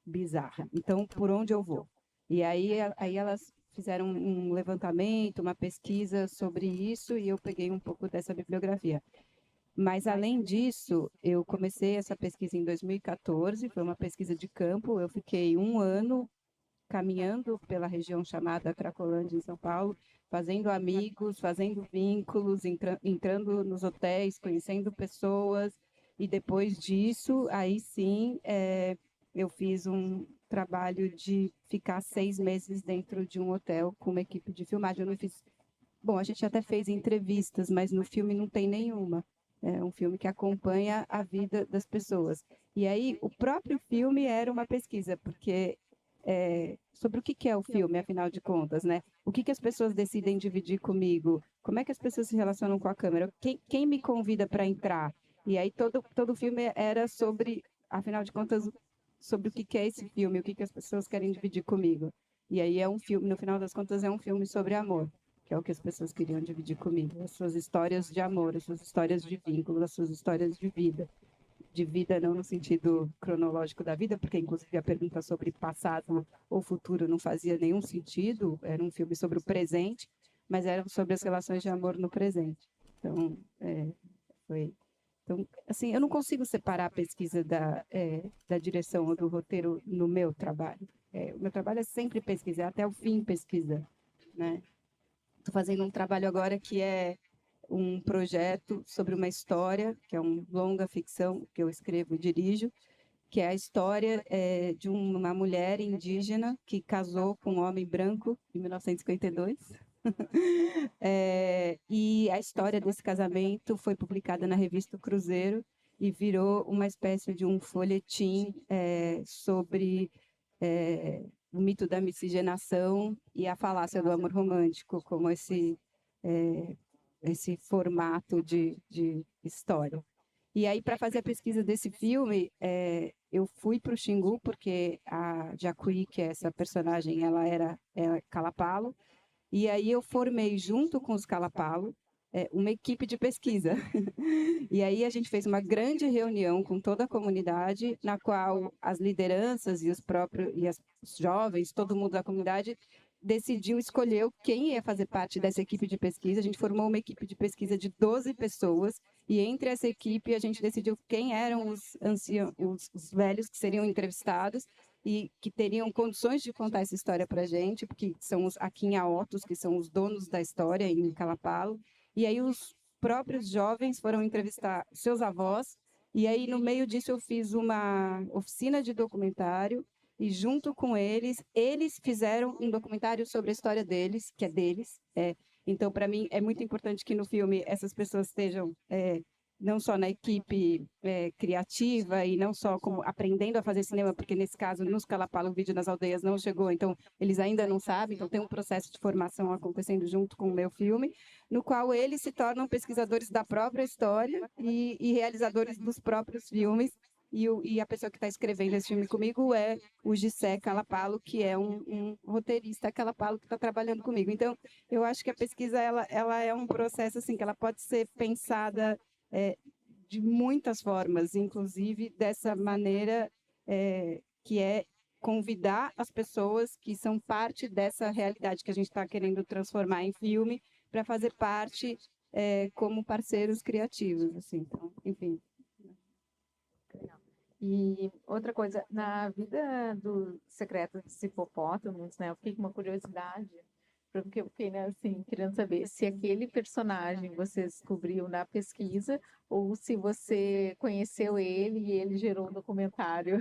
bizarra. Então, por onde eu vou? E aí elas fizeram um levantamento, uma pesquisa sobre isso, e eu peguei um pouco dessa bibliografia. Mas, além disso, eu comecei essa pesquisa em 2014, foi uma pesquisa de campo, eu fiquei 1 ano caminhando pela região chamada Cracolândia, em São Paulo, fazendo amigos, fazendo vínculos, entrando nos hotéis, conhecendo pessoas, e depois disso, aí sim, eu fiz um trabalho de ficar 6 meses dentro de um hotel com uma equipe de filmagem. Eu não fiz... Bom, a gente até fez entrevistas, mas no filme não tem nenhuma. É um filme que acompanha a vida das pessoas. E aí, o próprio filme era uma pesquisa, porque sobre o que é o filme, afinal de contas, né? O que as pessoas decidem dividir comigo? Como é que as pessoas se relacionam com a câmera? Quem me convida para entrar? E aí, todo o filme era sobre, afinal de contas, sobre o que é esse filme, o que as pessoas querem dividir comigo. E aí é um filme, no final das contas, é um filme sobre amor, que é o que as pessoas queriam dividir comigo. As suas histórias de amor, as suas histórias de vínculo, as suas histórias de vida. De vida não no sentido cronológico da vida, porque inclusive a pergunta sobre passado ou futuro não fazia nenhum sentido, era um filme sobre o presente, mas era sobre as relações de amor no presente. Então, foi... Então, assim, eu não consigo separar a pesquisa da direção ou do roteiro no meu trabalho. O meu trabalho é sempre pesquisa, é até o fim pesquisa, né? Estou fazendo um trabalho agora que é um projeto sobre uma história, que é uma longa ficção que eu escrevo e dirijo, que é a história de uma mulher indígena que casou com um homem branco em 1952. E a história desse casamento foi publicada na revista Cruzeiro e virou uma espécie de um folhetim sobre o mito da miscigenação e a falácia do amor romântico, como esse formato de história. E aí, para fazer a pesquisa desse filme, eu fui para o Xingu, porque a Jacuí, que é essa personagem, ela era Calapalo, e aí eu formei, junto com os Calapalo, uma equipe de pesquisa. E aí a gente fez uma grande reunião com toda a comunidade, na qual as lideranças e os jovens, todo mundo da comunidade, decidiu, escolheu quem ia fazer parte dessa equipe de pesquisa. A gente formou uma equipe de pesquisa de 12 pessoas, e entre essa equipe a gente decidiu quem eram os velhos que seriam entrevistados e que teriam condições de contar essa história para a gente, porque são os Aquinhaotos, que são os donos da história em Calapalo. E aí os próprios jovens foram entrevistar seus avós, e aí no meio disso eu fiz uma oficina de documentário, e junto com eles fizeram um documentário sobre a história deles, que é deles. Então, para mim, é muito importante que no filme essas pessoas estejam não só na equipe criativa e não só como aprendendo a fazer cinema, porque nesse caso, nos Calapalo, o vídeo nas aldeias não chegou, então eles ainda não sabem, então tem um processo de formação acontecendo junto com o meu filme, no qual eles se tornam pesquisadores da própria história e realizadores dos próprios filmes. E a pessoa que está escrevendo esse filme comigo é o Gissé Calapalo, que é um roteirista Calapalo que está trabalhando comigo. Então, eu acho que a pesquisa ela é um processo assim que ela pode ser pensada de muitas formas, inclusive dessa maneira que é convidar as pessoas que são parte dessa realidade que a gente está querendo transformar em filme para fazer parte como parceiros criativos, assim. Então, enfim. E outra coisa, na vida do Secreto dos Hipopótamos, né, eu fiquei com uma curiosidade, porque eu fiquei, né, assim, querendo saber se aquele personagem você descobriu na pesquisa ou se você conheceu ele e ele gerou um documentário.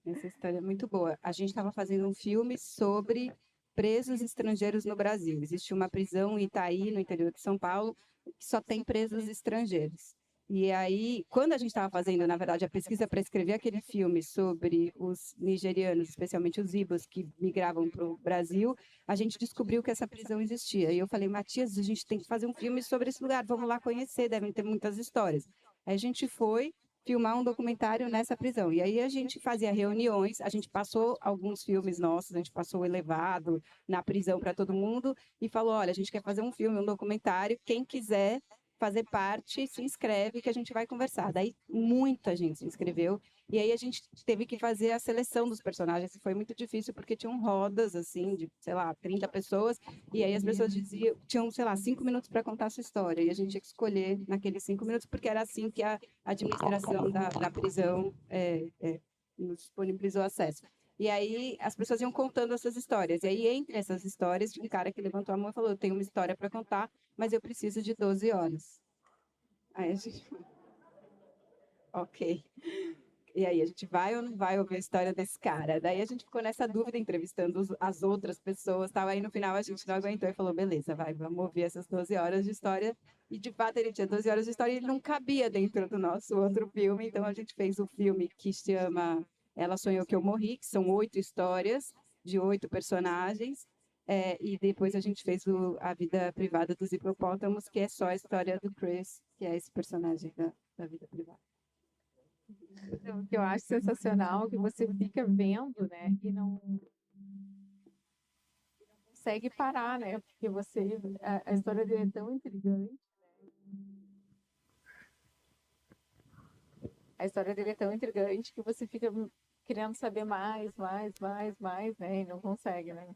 Essa história é muito boa. A gente estava fazendo um filme sobre presos estrangeiros no Brasil. Existe uma prisão em Itaí, no interior de São Paulo, que só tem presos estrangeiros. E aí, quando a gente estava fazendo, na verdade, a pesquisa para escrever aquele filme sobre os nigerianos, especialmente os Ibos, que migravam para o Brasil, a gente descobriu que essa prisão existia. E eu falei, Matias, a gente tem que fazer um filme sobre esse lugar, vamos lá conhecer, devem ter muitas histórias. Aí a gente foi, filmar um documentário nessa prisão. E aí a gente fazia reuniões, a gente passou alguns filmes nossos, a gente passou o Elevado na prisão para todo mundo e falou, olha, a gente quer fazer um filme, um documentário, quem quiser fazer parte, se inscreve que a gente vai conversar. Daí muita gente se inscreveu e aí a gente teve que fazer a seleção dos personagens. Foi muito difícil porque tinham rodas, assim, de, sei lá, 30 pessoas e aí as pessoas diziam, tinham, sei lá, 5 minutos para contar a sua história e a gente tinha que escolher naqueles 5 minutos porque era assim que a administração da prisão nos disponibilizou acesso. E aí as pessoas iam contando essas histórias. E aí, entre essas histórias, tinha um cara que levantou a mão e falou, eu tenho uma história para contar, mas eu preciso de 12 horas. Aí a gente... Ok. E aí, a gente vai ou não vai ouvir a história desse cara? Daí a gente ficou nessa dúvida, entrevistando as outras pessoas, tal. Aí no final a gente não aguentou e falou, beleza, vamos ouvir essas 12 horas de história. E de fato ele tinha 12 horas de história e ele não cabia dentro do nosso outro filme. Então a gente fez um filme que se chama Ela Sonhou Que Eu Morri, que são 8 histórias de 8 personagens. E depois a gente fez A Vida Privada dos Hipopótamos, que é só a história do Chris, que é esse personagem da vida privada. O que eu acho sensacional, que você fica vendo, né, e não consegue parar, né, porque a história dele é tão intrigante, a história dele é tão intrigante que você fica querendo saber mais, né, e não consegue, né.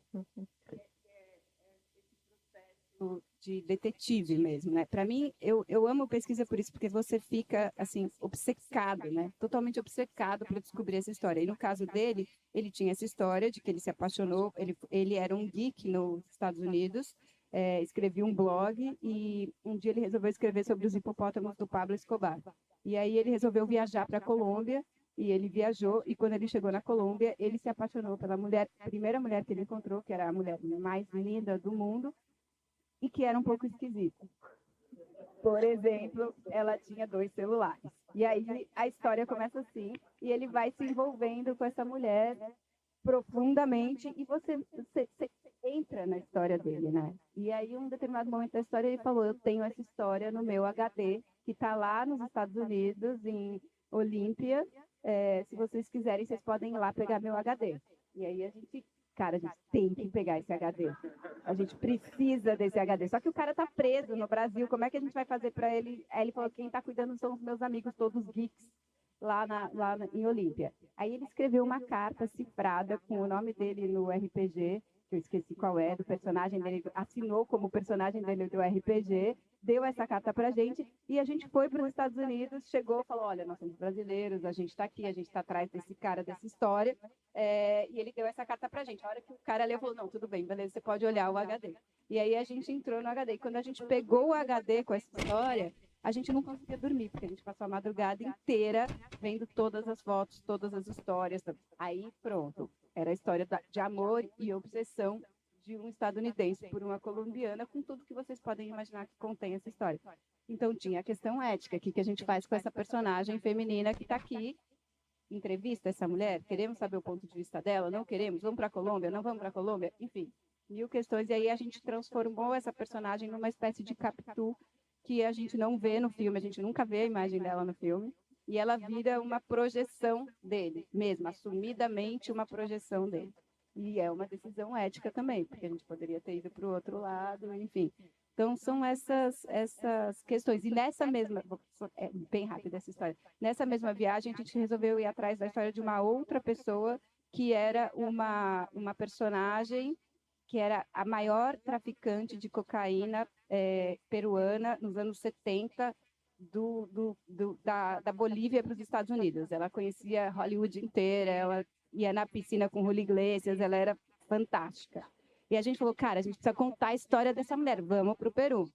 De detetive mesmo, né? Para mim, eu amo pesquisa por isso, porque você fica, assim, obcecado, né? Totalmente obcecado para descobrir essa história. E no caso dele, ele tinha essa história de que ele se apaixonou, ele era um geek nos Estados Unidos, escrevia um blog e um dia ele resolveu escrever sobre os hipopótamos do Pablo Escobar. E aí ele resolveu viajar para a Colômbia, e ele viajou, e quando ele chegou na Colômbia, ele se apaixonou pela primeira mulher que ele encontrou, que era a mulher mais linda do mundo, e que era um pouco esquisita. Por exemplo, ela tinha 2 celulares. E aí a história começa assim, e ele vai se envolvendo com essa mulher profundamente, e você entra na história dele, né? E aí, em um determinado momento da história, ele falou, eu tenho essa história no meu HD, que está lá nos Estados Unidos, em Olímpia. Se vocês quiserem, vocês podem ir lá pegar meu HD. E aí a gente tem que pegar esse HD. A gente precisa desse HD. Só que o cara tá preso no Brasil. Como é que a gente vai fazer para ele? Aí ele falou, quem tá cuidando são os meus amigos, todos geeks, em Olímpia. Aí ele escreveu uma carta cifrada com o nome dele no RPG, que eu esqueci qual é, do personagem dele, assinou como personagem dele do RPG, deu essa carta pra gente, e a gente foi para os Estados Unidos, chegou, falou, olha, nós somos brasileiros, a gente está aqui, a gente está atrás desse cara, dessa história, e ele deu essa carta pra gente. A hora que o cara leu, falou, não, tudo bem, beleza, você pode olhar o HD. E aí a gente entrou no HD, e quando a gente pegou o HD com essa história, a gente não conseguia dormir, porque a gente passou a madrugada inteira vendo todas as fotos, todas as histórias. Aí, pronto, era a história de amor e obsessão de um estadunidense por uma colombiana, com tudo que vocês podem imaginar que contém essa história. Então, tinha a questão ética, o que a gente faz com essa personagem feminina que está aqui, entrevista essa mulher, queremos saber o ponto de vista dela, não queremos, vamos para a Colômbia, não vamos para a Colômbia, enfim, 1000 questões. E aí a gente transformou essa personagem numa espécie de Capitu, que a gente não vê no filme, a gente nunca vê a imagem dela no filme, e ela vira uma projeção dele, mesmo, assumidamente uma projeção dele. E é uma decisão ética também, porque a gente poderia ter ido para o outro lado, enfim. Então, são essas questões. E nessa mesma, bem rápida essa história, nessa mesma viagem, a gente resolveu ir atrás da história de uma outra pessoa, que era uma personagem que era a maior traficante de cocaína peruana nos anos 70, da Bolívia para os Estados Unidos. Ela conhecia Hollywood inteira, ela ia na piscina com Julio Iglesias, ela era fantástica. E a gente falou, cara, a gente precisa contar a história dessa mulher, vamos para o Peru.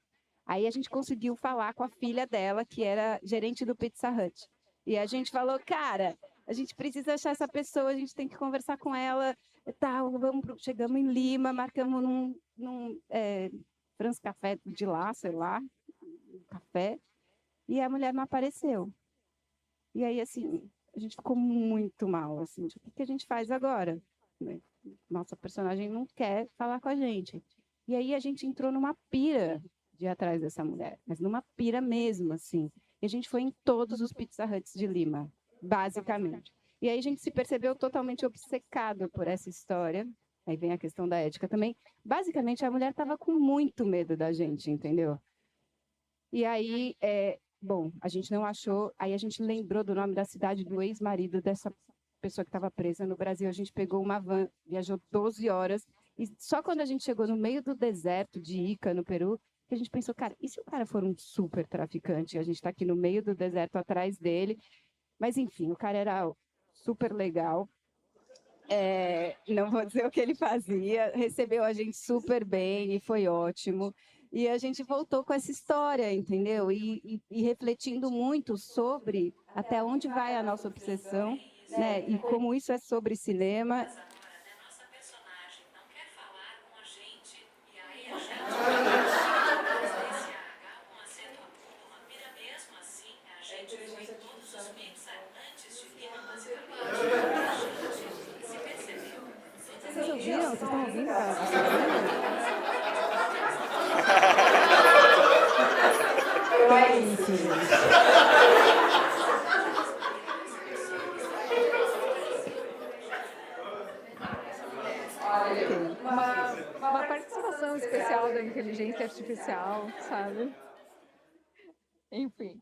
Aí a gente conseguiu falar com a filha dela, que era gerente do Pizza Hut. E a gente falou, cara, a gente precisa achar essa pessoa, a gente tem que conversar com ela, tal, chegamos em Lima, marcamos num France Café de lá, sei lá, um café, e a mulher não apareceu. E aí, assim, a gente ficou muito mal, assim, tipo, o que a gente faz agora? Nossa personagem não quer falar com a gente. E aí a gente entrou numa pira de ir atrás dessa mulher, mas numa pira mesmo, assim. E a gente foi em todos os Pizza Huts de Lima, basicamente. E aí a gente se percebeu totalmente obcecado por essa história. Aí vem a questão da ética também. Basicamente, a mulher estava com muito medo da gente, entendeu? E aí, bom, a gente não achou. Aí a gente lembrou do nome da cidade do ex-marido dessa pessoa que estava presa no Brasil. A gente pegou uma van, viajou 12 horas. E só quando a gente chegou no meio do deserto de Ica, no Peru, que a gente pensou, cara, e se o cara for um super traficante? A gente está aqui no meio do deserto atrás dele. Mas, enfim, o cara era super legal. Não vou dizer o que ele fazia, recebeu a gente super bem e foi ótimo. E a gente voltou com essa história, entendeu? E refletindo muito sobre até onde vai a nossa obsessão, né? E como isso é sobre cinema. Vocês ouviram? Vocês estão ouvindo? Então é isso, gente. Ok. Uma participação especial da inteligência artificial, sabe? Enfim.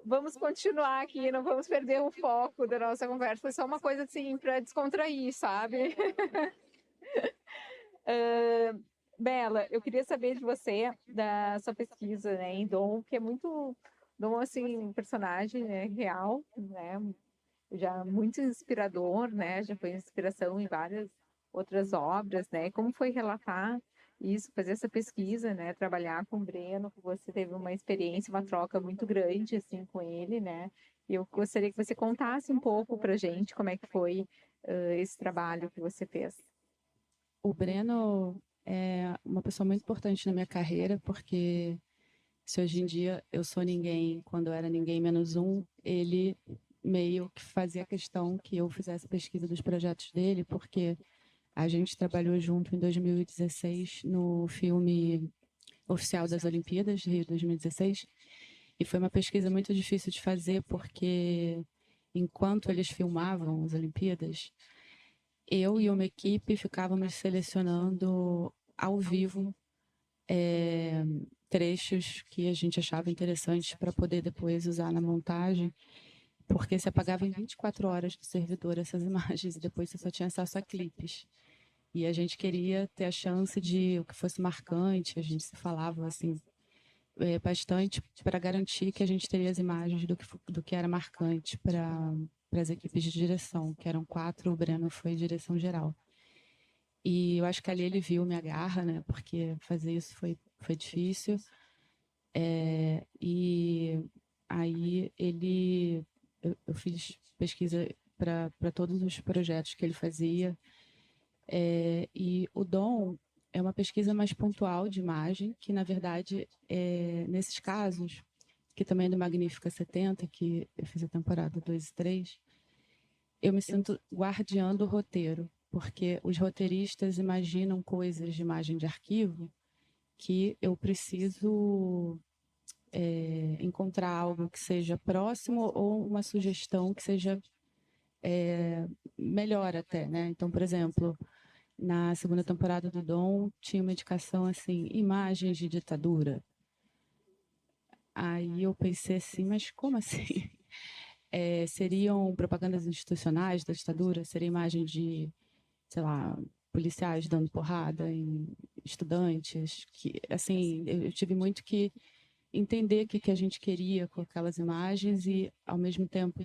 Vamos continuar aqui, não vamos perder o foco da nossa conversa. Foi só uma coisa assim para descontrair, sabe? Bela, eu queria saber de você, da sua pesquisa, né, em Dom, que é muito, Dom, assim, um personagem, né, real, né, já muito inspirador, né, já foi inspiração em várias outras obras, né, como foi relatar isso, fazer essa pesquisa, né, trabalhar com o Breno, que você teve uma experiência, uma troca muito grande, assim, com ele, né, e eu gostaria que você contasse um pouco pra gente como é que foi esse trabalho que você fez. O Breno é uma pessoa muito importante na minha carreira, porque se hoje em dia eu sou ninguém, quando eu era ninguém menos um, ele meio que fazia questão que eu fizesse pesquisa dos projetos dele, porque a gente trabalhou junto em 2016 no filme oficial das Olimpíadas de Rio 2016, e foi uma pesquisa muito difícil de fazer, porque enquanto eles filmavam as Olimpíadas, eu e uma equipe ficávamos selecionando ao vivo trechos que a gente achava interessantes para poder depois usar na montagem, porque se apagava em 24 horas do servidor essas imagens e depois você só tinha acesso a clipes. E a gente queria ter a chance de o que fosse marcante, a gente se falava assim bastante para garantir que a gente teria as imagens do que era marcante para as equipes de direção, que eram 4, o Breno foi direção geral. E eu acho que ali ele viu minha garra, né? Porque fazer isso foi difícil. E aí eu fiz pesquisa para todos os projetos que ele fazia. E o Dom é uma pesquisa mais pontual de imagem, que na verdade, nesses casos, que também é do Magnífica 70, que eu fiz a temporada 2 e 3, eu me sinto guardiã do roteiro, porque os roteiristas imaginam coisas de imagem de arquivo que eu preciso encontrar algo que seja próximo ou uma sugestão que seja melhor até, né? Então, por exemplo, na segunda temporada do Dom, tinha uma indicação assim, imagens de ditadura. Aí eu pensei assim, mas como assim? Seriam propagandas institucionais da ditadura? Seria imagem de, sei lá, policiais dando porrada em estudantes? Que, assim, eu tive muito que entender o que a gente queria com aquelas imagens e, ao mesmo tempo,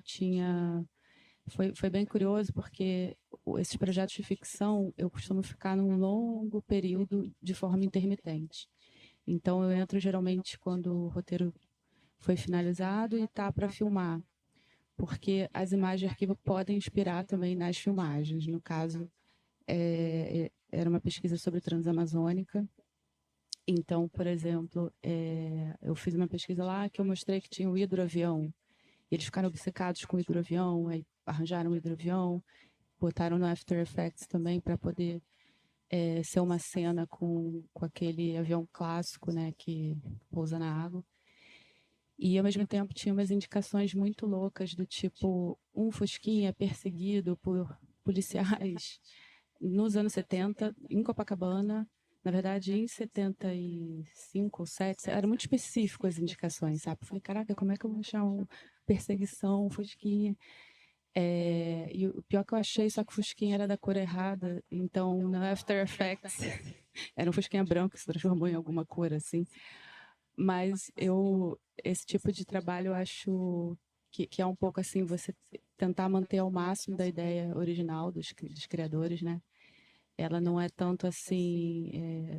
foi bem curioso porque esses projetos de ficção eu costumo ficar num longo período de forma intermitente. Então eu entro geralmente quando o roteiro foi finalizado e está para filmar, porque as imagens de arquivo podem inspirar também nas filmagens. No caso, era uma pesquisa sobre Transamazônica. Então, por exemplo, eu fiz uma pesquisa lá que eu mostrei que tinha o hidroavião. Eles ficaram obcecados com o hidroavião, aí arranjaram o hidroavião, botaram no After Effects também para poder ser uma cena com aquele avião clássico, né, que pousa na água. E, ao mesmo tempo, tinha umas indicações muito loucas, do tipo, um fusquinha perseguido por policiais nos anos 70, em Copacabana. Na verdade, em 75 ou 7, eram muito específicas as indicações, sabe? Eu falei, caraca, como é que eu vou achar uma perseguição, um fusquinha? E o pior que eu achei, só que o fusquinha era da cor errada. Então, no After Effects, era um fusquinha branco que se transformou em alguma cor, assim. Mas esse tipo de trabalho eu acho que é um pouco assim, você tentar manter ao máximo da ideia original dos criadores, né? Ela não é tanto assim.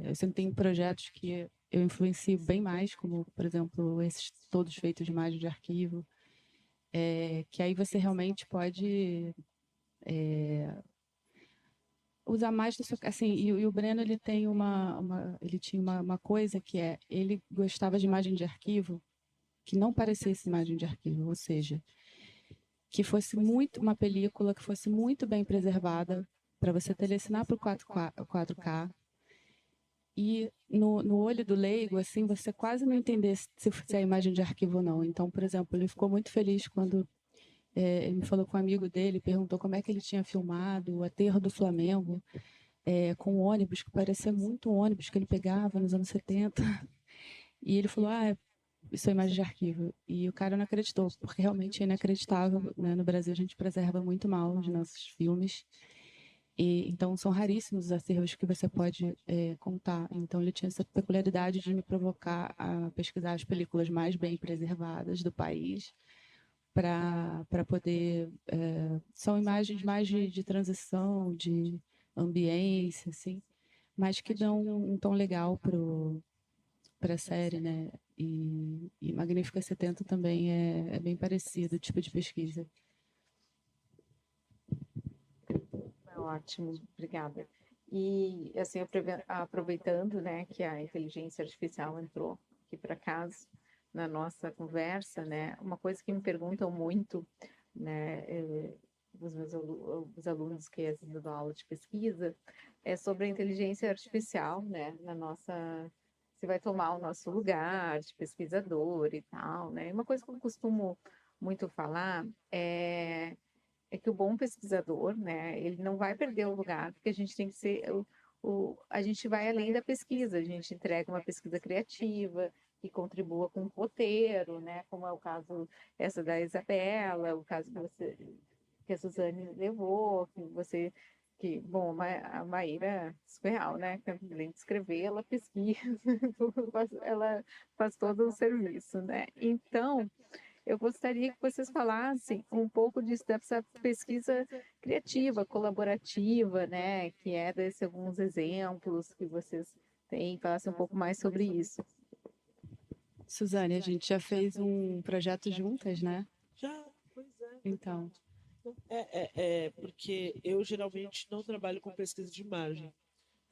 Eu sempre tenho projetos que eu influencio bem mais, como, por exemplo, esses todos feitos de imagem de arquivo, que aí você realmente pode usar mais do seu. Assim, e o Breno, ele tem ele tinha uma coisa que ele gostava de imagem de arquivo que não parecesse imagem de arquivo, ou seja, que fosse uma película que fosse muito bem preservada para você telecinar para o 4K, e no olho do leigo, assim, você quase não entender se é imagem de arquivo ou não. Então, por exemplo, ele ficou muito feliz quando ele me falou com um amigo dele, perguntou como é que ele tinha filmado o aterro do Flamengo, com um ônibus que parecia muito um ônibus que ele pegava nos anos 70. E ele falou, isso é imagem de arquivo. E o cara não acreditou, porque realmente é inacreditável, né? No Brasil a gente preserva muito mal os nossos filmes. Então são raríssimos os acervos que você pode contar. Então ele tinha essa peculiaridade de me provocar a pesquisar as películas mais bem preservadas do país, para poder... são imagens mais de transição, de ambiência, assim, mas que dão um tom legal para a série, né? E Magnífica 70 também é bem parecido o tipo de pesquisa. Ótimo, obrigada. E, assim, aproveitando, né, que a inteligência artificial entrou aqui para casa na nossa conversa, né, uma coisa que me perguntam muito, né, os alunos que às vezes eu dou aula de pesquisa, é sobre a inteligência artificial, né, se vai tomar o nosso lugar de pesquisador e tal, né. E uma coisa que eu costumo muito falar é que o bom pesquisador, né, ele não vai perder o lugar, porque a gente tem que ser a gente vai além da pesquisa, a gente entrega uma pesquisa criativa que contribua com o roteiro, né, como é o caso essa da Isabela, o caso que a Suzane levou, bom, a Maíra é surreal, né, que além de escrever, ela pesquisa, ela faz todo o serviço, né, então eu gostaria que vocês falassem um pouco dessa pesquisa criativa, colaborativa, né? Que desses alguns exemplos que vocês têm, falassem um pouco mais sobre isso. Suzane, a gente já fez um projeto juntas, né? Já, pois é. Então, Porque eu geralmente não trabalho com pesquisa de imagem,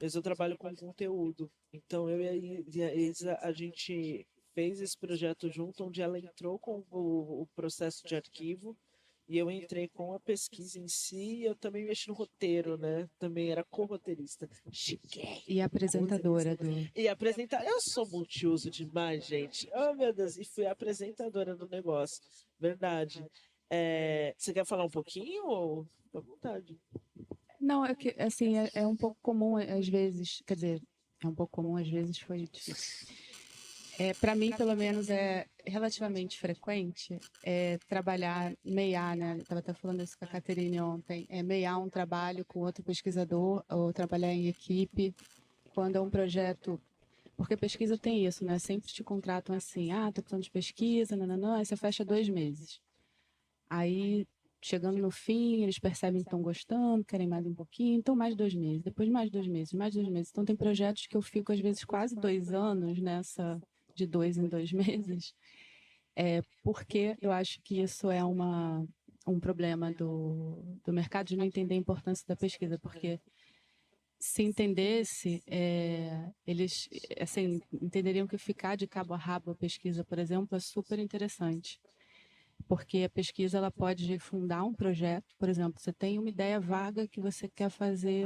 mas eu trabalho com conteúdo. Então eu e a Isa, a gente fez esse projeto junto, onde ela entrou com o processo de arquivo e eu entrei com a pesquisa em si, e eu também mexi no roteiro, né? Também era co-roteirista. Chiquei. e apresentadora do... E apresentar. Eu sou multiuso demais, gente. Oh, meu Deus. E fui apresentadora do negócio. Verdade. Você quer falar um pouquinho ou à vontade? Não, é que, assim, é um pouco comum às vezes, quer dizer, é um pouco comum às vezes, foi difícil. Para mim, pelo menos, é relativamente frequente trabalhar, meiar, né? Estava até falando isso com a Caterine ontem, meiar um trabalho com outro pesquisador ou trabalhar em equipe, quando é um projeto... Porque pesquisa tem isso, né? Sempre te contratam assim, tô precisando de pesquisa, nananã, aí você fecha 2 meses. Aí, chegando no fim, eles percebem que estão gostando, querem mais um pouquinho, então mais 2 meses, depois mais 2 meses, mais 2 meses. Então tem projetos que eu fico, às vezes, quase 2 anos nessa, de 2 em 2 meses, porque eu acho que isso é um problema do mercado de não entender a importância da pesquisa, porque se entendesse, eles assim, entenderiam que ficar de cabo a rabo a pesquisa, por exemplo, é super interessante. Porque a pesquisa ela pode fundar um projeto, por exemplo, você tem uma ideia vaga que você quer fazer,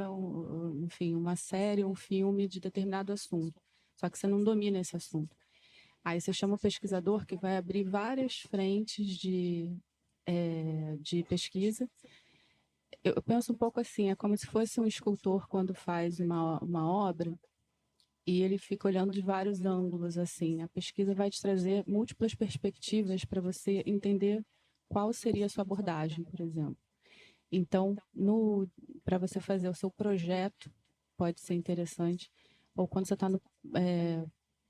enfim, uma série, um filme de determinado assunto, só que você não domina esse assunto. Aí você chama o pesquisador que vai abrir várias frentes de pesquisa. Eu penso um pouco assim, é como se fosse um escultor quando faz uma obra e ele fica olhando de vários ângulos, assim. A pesquisa vai te trazer múltiplas perspectivas para você entender qual seria a sua abordagem, por exemplo. Então, para você fazer o seu projeto, pode ser interessante. Ou quando você está no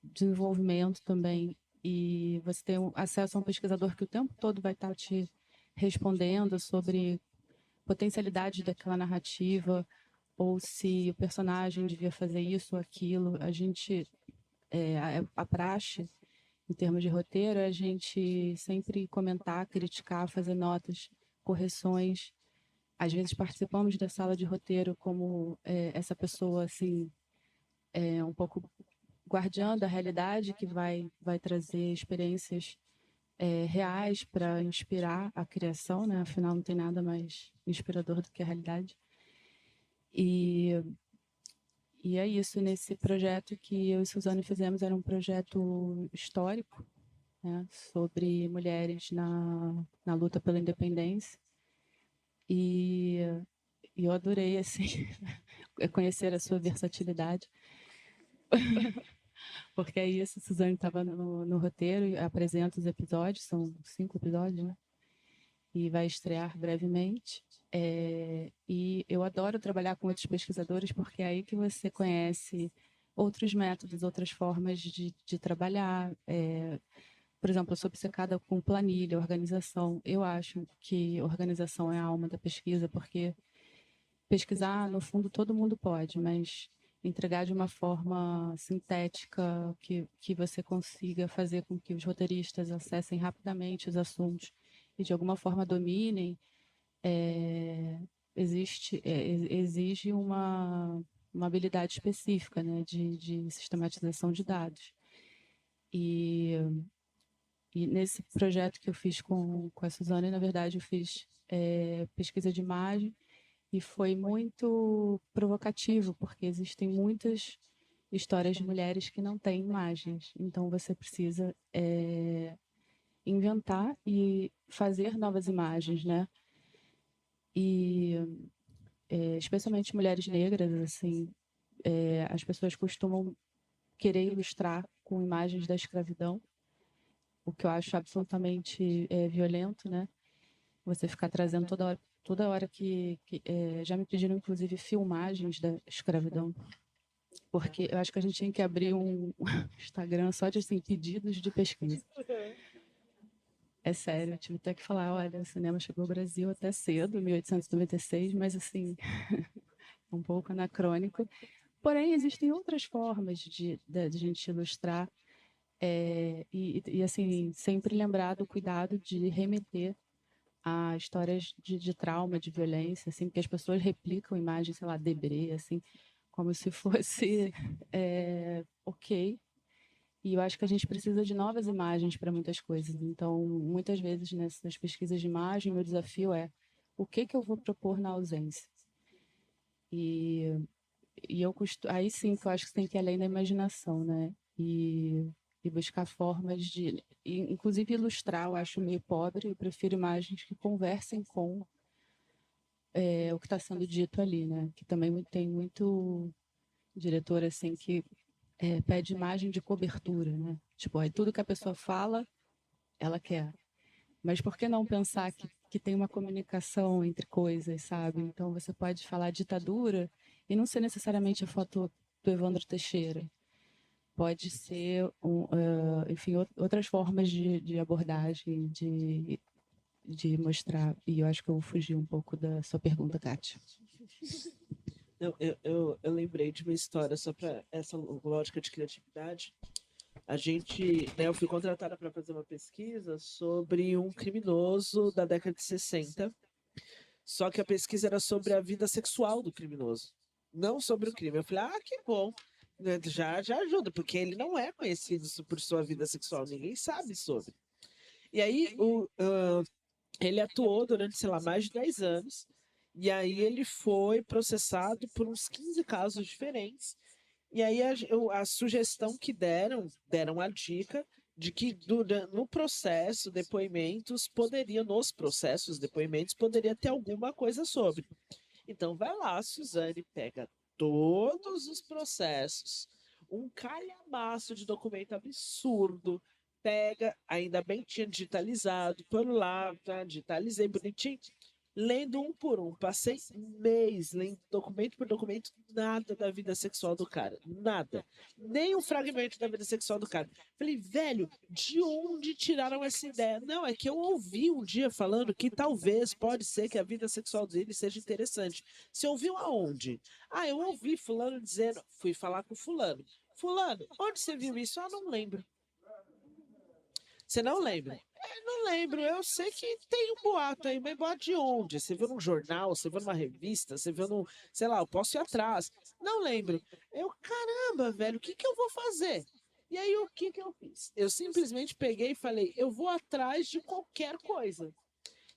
desenvolvimento também, e você tem acesso a um pesquisador que o tempo todo vai estar te respondendo sobre potencialidade daquela narrativa, ou se o personagem devia fazer isso ou aquilo. A praxe, em termos de roteiro, é a gente sempre comentar, criticar, fazer notas, correções. Às vezes participamos da sala de roteiro como essa pessoa, assim, um pouco guardiã da realidade, que vai trazer experiências reais para inspirar a criação, né? Afinal, não tem nada mais inspirador do que a realidade. E é isso, nesse projeto que eu e Suzane fizemos, era um projeto histórico, né? Sobre mulheres na luta pela independência. E eu adorei, assim, conhecer a sua versatilidade. Porque é isso, Suzane estava no roteiro e apresenta os episódios, são 5 episódios, né? E vai estrear brevemente. E eu adoro trabalhar com outros pesquisadores, porque é aí que você conhece outros métodos, outras formas de trabalhar. Por exemplo, eu sou obcecada com planilha, organização. Eu acho que organização é a alma da pesquisa, porque pesquisar, no fundo, todo mundo pode, mas entregar de uma forma sintética, que você consiga fazer com que os roteiristas acessem rapidamente os assuntos e, de alguma forma, dominem, exige uma habilidade específica, né, de sistematização de dados. E nesse projeto que eu fiz com a Suzane, na verdade, eu fiz pesquisa de imagem, e foi muito provocativo, porque existem muitas histórias de mulheres que não têm imagens. Então, você precisa inventar e fazer novas imagens, né? E, especialmente mulheres negras, assim, as pessoas costumam querer ilustrar com imagens da escravidão, o que eu acho absolutamente violento, né? Você ficar trazendo toda hora que já me pediram, inclusive, filmagens da escravidão, porque eu acho que a gente tinha que abrir um Instagram só de assim, pedidos de pesquisa. É sério, eu tive até que falar, olha, o cinema chegou ao Brasil até cedo, 1896, mas assim, um pouco anacrônico. Porém, existem outras formas de gente ilustrar e, assim, sempre lembrar do cuidado de remeter a histórias de trauma, de violência, assim, porque as pessoas replicam imagens, sei lá, Debré, assim, como se fosse ok. E eu acho que a gente precisa de novas imagens para muitas coisas. Então, muitas vezes nessas pesquisas de imagem, meu desafio é o que eu vou propor na ausência. E aí sim que eu acho que você tem que ir além da imaginação, né? E buscar formas inclusive ilustrar, eu acho meio pobre, eu prefiro imagens que conversem com o que está sendo dito ali, né? Que também tem muito diretor assim que pede imagem de cobertura, né? Tipo, aí tudo que a pessoa fala, ela quer. Mas por que não pensar que tem uma comunicação entre coisas, sabe? Então você pode falar ditadura e não ser necessariamente a foto do Evandro Teixeira. Pode ser, enfim, outras formas de abordagem, de mostrar. E eu acho que eu fugi um pouco da sua pergunta, Kátia. Não, eu lembrei de uma história só para essa lógica de criatividade. Eu fui contratada para fazer uma pesquisa sobre um criminoso da década de 60. Só que a pesquisa era sobre a vida sexual do criminoso, não sobre o crime. Eu falei, que bom, né, já ajuda, porque ele não é conhecido por sua vida sexual, ninguém sabe sobre. E aí ele atuou durante, sei lá, mais de 10 anos, e aí ele foi processado por uns 15 casos diferentes. E aí a sugestão que deram a dica de que no processo, nos processos, depoimentos, poderia ter alguma coisa sobre. Então vai lá, Suzane, pega todos os processos, um calhamaço de documento absurdo, pega, ainda bem que tinha digitalizado, por lá, tá, digitalizei bonitinho, lendo um por um. Passei mês lendo documento por documento, nada da vida sexual do cara, nada. Nem um fragmento da vida sexual do cara. Falei, velho, de onde tiraram essa ideia? Não, é que eu ouvi um dia falando que talvez, pode ser que a vida sexual dele seja interessante. Você ouviu aonde? Ah, eu ouvi fulano dizendo, fui falar com fulano. Fulano, onde você viu isso? Ah, não lembro. Você não lembra? Não lembro, eu sei que tem um boato aí, mas boato de onde? Você viu num jornal, você viu numa revista, você viu num, sei lá, eu posso ir atrás. Não lembro. Eu, caramba, velho, o que que eu vou fazer? E aí, o que que eu fiz? Eu simplesmente peguei e falei, eu vou atrás de qualquer coisa.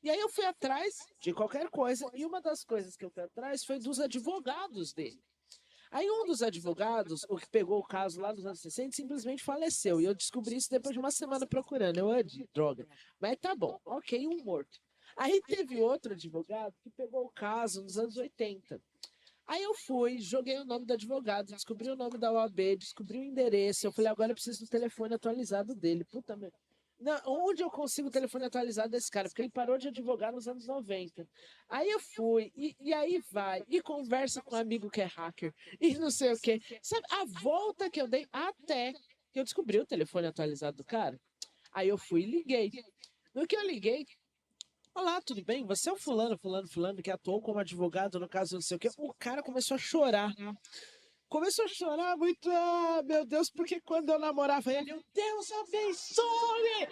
E aí eu fui atrás de qualquer coisa, e uma das coisas que eu fui atrás foi dos advogados dele. Aí um dos advogados, o que pegou o caso lá nos anos 60, simplesmente faleceu. E eu descobri isso depois de uma semana procurando. Eu, droga. Mas tá bom, ok, um morto. Aí teve outro advogado que pegou o caso nos anos 80. Aí eu fui, joguei o nome do advogado, descobri o nome da OAB, descobri o endereço. Eu falei, agora eu preciso do telefone atualizado dele. Puta merda. Onde eu consigo o telefone atualizado desse cara? Porque ele parou de advogar nos anos 90. Aí eu fui, e aí vai, e conversa com um amigo que é hacker, e não sei o quê. Sabe, a volta que eu dei até que eu descobri o telefone atualizado do cara. Aí eu fui e liguei. No que eu liguei, olá, tudo bem? Você é o fulano que atuou como advogado no caso não sei o quê. O cara começou a chorar. Começou a chorar muito, meu Deus, porque quando eu namorava ele, eu, Deus abençoe!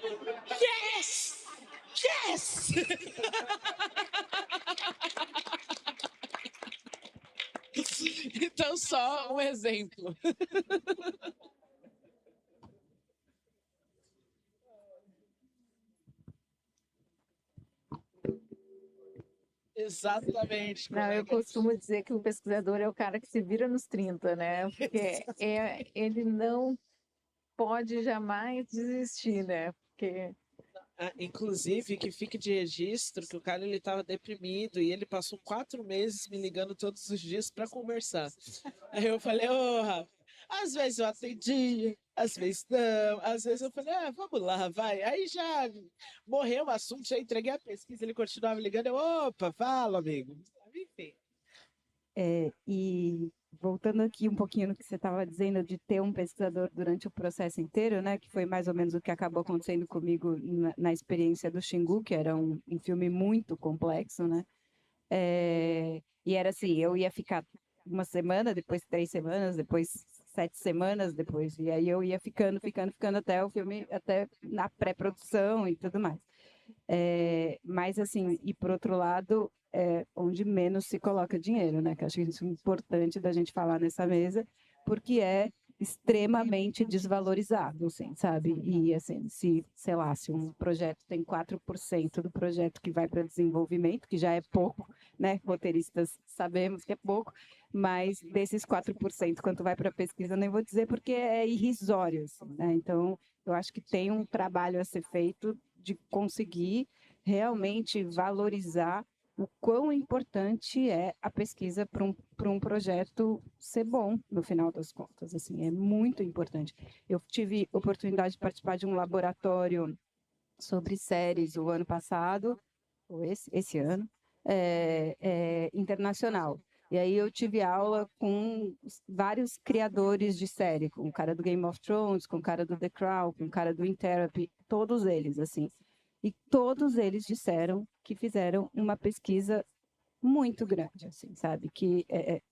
Yes! Yes! Então, só um exemplo. Exatamente. Não, eu costumo dizer que o pesquisador é o cara que se vira nos 30, né? Porque ele não pode jamais desistir, né? Porque Inclusive, que fique de registro que o cara ele estava deprimido e ele passou 4 meses me ligando todos os dias para conversar. Aí eu falei, ô, Rafa, às vezes eu atendi, às vezes não, às vezes eu falei, vamos lá, vai. Aí já morreu o assunto, já entreguei a pesquisa, ele continuava ligando, eu, opa, fala, amigo. Enfim. E voltando aqui um pouquinho no que você estava dizendo de ter um pesquisador durante o processo inteiro, né, que foi mais ou menos o que acabou acontecendo comigo na experiência do Xingu, que era um filme muito complexo, né, e era assim, eu ia ficar uma semana, depois 3 semanas, depois 7 semanas, depois, e aí eu ia ficando até o filme, até na pré-produção e tudo mais. Mas assim, e por outro lado, onde menos se coloca dinheiro, né? Que eu acho isso importante da gente falar nessa mesa, porque é extremamente desvalorizado, assim, sabe? E assim, sei lá, se um projeto tem 4% do projeto que vai para desenvolvimento, que já é pouco, né? Roteiristas sabemos que é pouco, mas desses 4%, quanto vai para pesquisa, eu nem vou dizer porque é irrisório, assim, né? Então, eu acho que tem um trabalho a ser feito de conseguir realmente valorizar o quão importante é a pesquisa para um projeto ser bom, no final das contas. Assim, é muito importante. Eu tive oportunidade de participar de um laboratório sobre séries o ano passado, ou esse ano, internacional. E aí eu tive aula com vários criadores de série, com o cara do Game of Thrones, com o cara do The Crown, com o cara do In Therapy, todos eles, assim. E todos eles disseram que fizeram uma pesquisa muito grande, assim, sabe? Que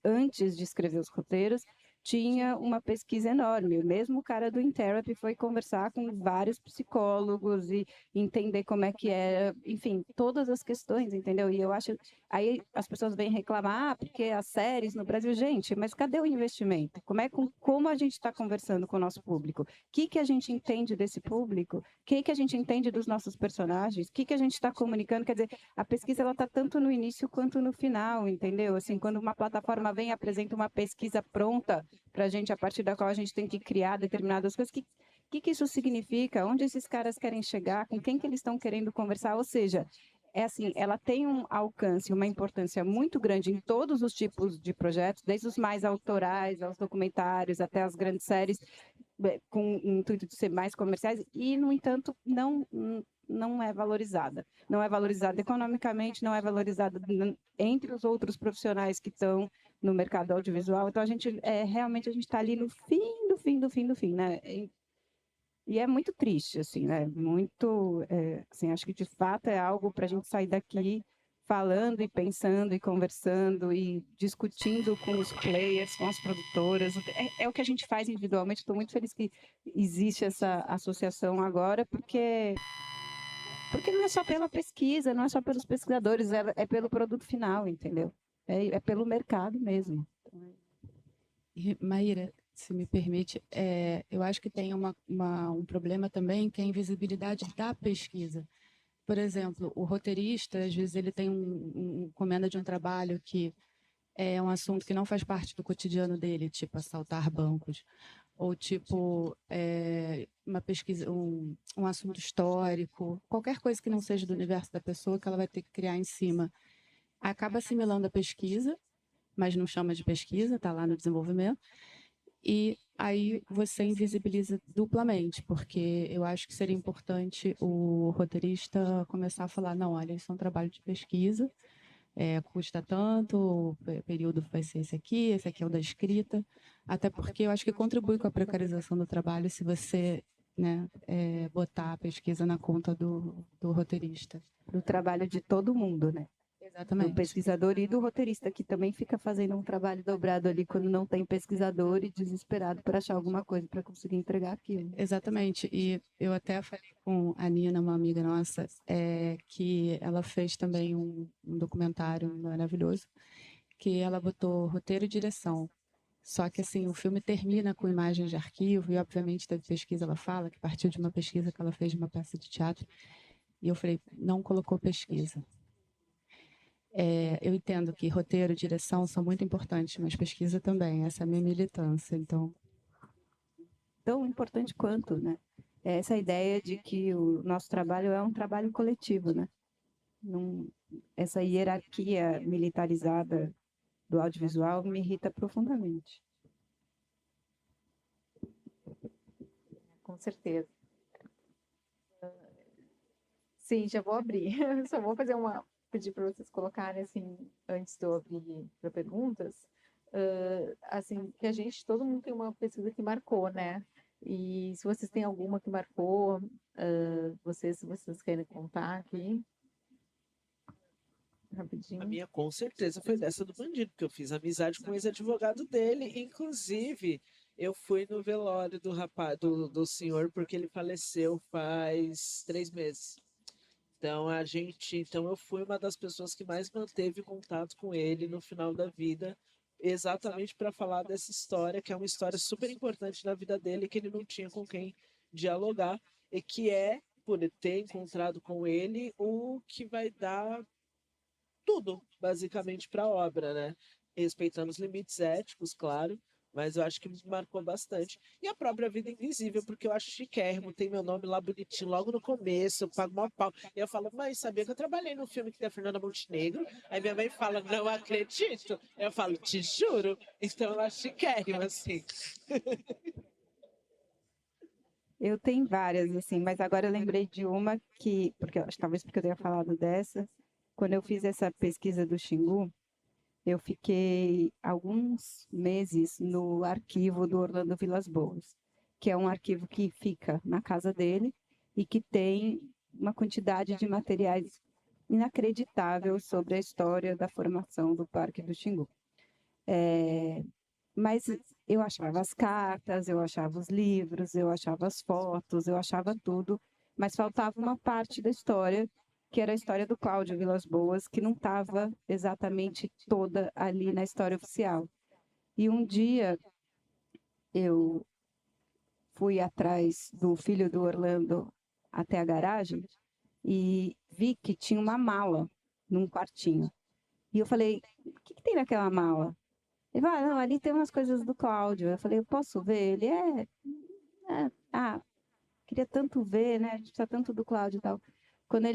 antes de escrever os roteiros, tinha uma pesquisa enorme. Mesmo o cara do In Therapy foi conversar com vários psicólogos e entender como é que era, enfim, todas as questões, entendeu? E eu acho, aí as pessoas vêm reclamar, porque as séries no Brasil, gente, mas cadê o investimento? Como a gente está conversando com o nosso público? O que a gente entende desse público? O que a gente entende dos nossos personagens? O que a gente está comunicando? Quer dizer, a pesquisa ela está tanto no início quanto no final, entendeu? Assim, quando uma plataforma vem e apresenta uma pesquisa pronta para a gente, a partir da qual a gente tem que criar determinadas coisas, que isso significa, onde esses caras querem chegar, com quem que eles estão querendo conversar, ou seja, é assim, ela tem um alcance, uma importância muito grande em todos os tipos de projetos, desde os mais autorais, aos documentários, até as grandes séries, com o intuito de ser mais comerciais, e, no entanto, não é valorizada. Não é valorizada economicamente, não é valorizada entre os outros profissionais que estão no mercado audiovisual. Então, realmente a gente está ali no fim do fim do fim do fim, né? E é muito triste, assim, né? Muito, assim, acho que de fato é algo para a gente sair daqui falando e pensando e conversando e discutindo com os players, com as produtoras. É o que a gente faz individualmente. Estou muito feliz que existe essa associação agora, porque não é só pela pesquisa, não é só pelos pesquisadores, é pelo produto final, entendeu? É pelo mercado mesmo. E, Maíra, se me permite, eu acho que tem um problema também, que é a invisibilidade da pesquisa. Por exemplo, o roteirista, às vezes, ele tem uma encomenda de um trabalho que é um assunto que não faz parte do cotidiano dele, tipo assaltar bancos, ou tipo uma pesquisa, um assunto histórico, qualquer coisa que não seja do universo da pessoa que ela vai ter que criar em cima. Acaba assimilando a pesquisa, mas não chama de pesquisa, está lá no desenvolvimento, e aí você invisibiliza duplamente, porque eu acho que seria importante o roteirista começar a falar, não, olha, isso é um trabalho de pesquisa, custa tanto, o período vai ser esse aqui é o da escrita, até porque eu acho que contribui com a precarização do trabalho se você, né, botar a pesquisa na conta do roteirista. Do trabalho de todo mundo, né? Do Exatamente. pesquisador e do roteirista, que também fica fazendo um trabalho dobrado ali quando não tem pesquisador e desesperado para achar alguma coisa para conseguir entregar aquilo. Exatamente. E eu até falei com a Nina, uma amiga nossa, que ela fez também um documentário maravilhoso, que ela botou roteiro e direção. Só que, assim, o filme termina com imagens de arquivo e, obviamente, da pesquisa ela fala que partiu de uma pesquisa que ela fez de uma peça de teatro. E eu falei, não colocou pesquisa. Eu entendo que roteiro e direção são muito importantes, mas pesquisa também. Essa é a minha militância. Então, Tão importante quanto, né? É essa ideia de que o nosso trabalho é um trabalho coletivo, né? Essa hierarquia militarizada do audiovisual me irrita profundamente. Com certeza. Sim, já vou abrir. Só vou fazer pedir para vocês colocarem assim, antes de eu abrir para perguntas, assim, que todo mundo tem uma pesquisa que marcou, né? E se vocês têm alguma que marcou, se vocês querem contar aqui, rapidinho. A minha, com certeza, foi dessa do bandido, porque eu fiz amizade com o ex-advogado dele. Inclusive, eu fui no velório do rapaz, do senhor, porque ele faleceu faz 3 meses. Então eu fui uma das pessoas que mais manteve contato com ele no final da vida, exatamente para falar dessa história, que é uma história super importante na vida dele, que ele não tinha com quem dialogar, e que é, por ter encontrado com ele, o que vai dar tudo, basicamente, para a obra, né? Respeitando os limites éticos, claro, mas eu acho que me marcou bastante. E a própria Vida Invisível, porque eu acho chiquérrimo, tem meu nome lá bonitinho, logo no começo, eu pago mó pau. E eu falo, mãe, sabia que eu trabalhei no filme que tem a Fernanda Montenegro? Aí minha mãe fala, não acredito. Eu falo, te juro. Então eu acho chiquérrimo, assim. Eu tenho várias, assim, mas agora eu lembrei de uma talvez porque eu tenha falado dessa, quando eu fiz essa pesquisa do Xingu, eu fiquei alguns meses no arquivo do Orlando Vilas-Boas, que é um arquivo que fica na casa dele e que tem uma quantidade de materiais inacreditável sobre a história da formação do Parque do Xingu. Mas eu achava as cartas, eu achava os livros, eu achava as fotos, eu achava tudo, mas faltava uma parte da história, que era a história do Cláudio Vilas-Boas, que não estava exatamente toda ali na história oficial. E um dia eu fui atrás do filho do Orlando até a garagem e vi que tinha uma mala num quartinho. E eu falei, o que tem naquela mala? Ele falou, não, ali tem umas coisas do Cláudio. Eu falei, eu posso ver? Ele queria tanto ver, né? A gente precisa tanto do Cláudio e tal. Quando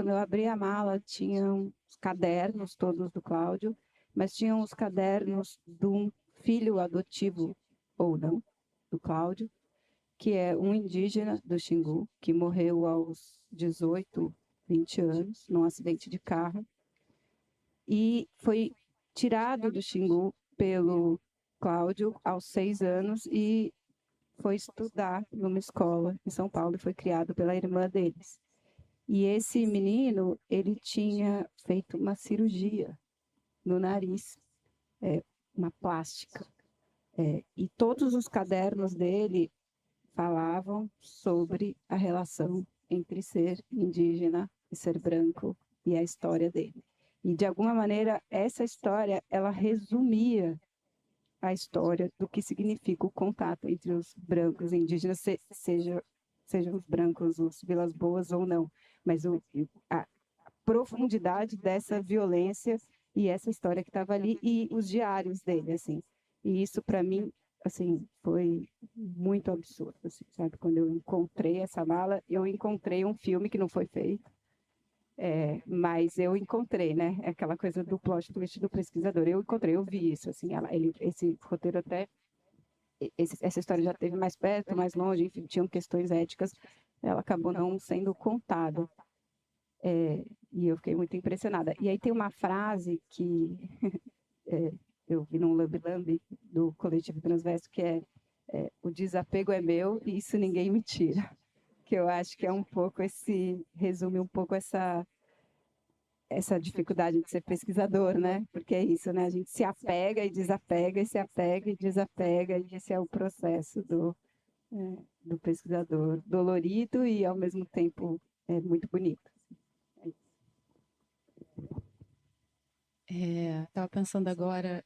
eu abri a mala, tinham os cadernos todos do Cláudio, mas tinham os cadernos de um filho adotivo, ou não, do Cláudio, que é um indígena do Xingu, que morreu aos 18, 20 anos, num acidente de carro, e foi tirado do Xingu pelo Cláudio aos 6 anos e foi estudar numa escola em São Paulo e foi criado pela irmã deles. E esse menino, ele tinha feito uma cirurgia no nariz, uma plástica. E todos os cadernos dele falavam sobre a relação entre ser indígena e ser branco e a história dele. E, de alguma maneira, essa história, ela resumia a história do que significa o contato entre os brancos e indígenas, sejam os brancos os Vilas Boas ou não, mas a profundidade dessa violência e essa história que estava ali e os diários dele, assim. E isso, para mim, assim, foi muito absurdo, assim, sabe? Quando eu encontrei essa mala, eu encontrei um filme que não foi feito, mas eu encontrei, né? Aquela coisa do plot twist do pesquisador. Eu encontrei, eu vi isso, assim, esse roteiro até, essa história já teve mais perto, mais longe, enfim, tinham questões éticas, ela acabou não sendo contada. E eu fiquei muito impressionada. E aí tem uma frase que eu vi num Lambi Lambi do Coletivo Transverso, que o desapego é meu e isso ninguém me tira. Que eu acho que é um pouco resume um pouco essa dificuldade de ser pesquisador, né? Porque é isso, né? A gente se apega e desapega, e se apega e desapega, e esse é o processo do pesquisador dolorido e, ao mesmo tempo, muito bonito. Estava pensando agora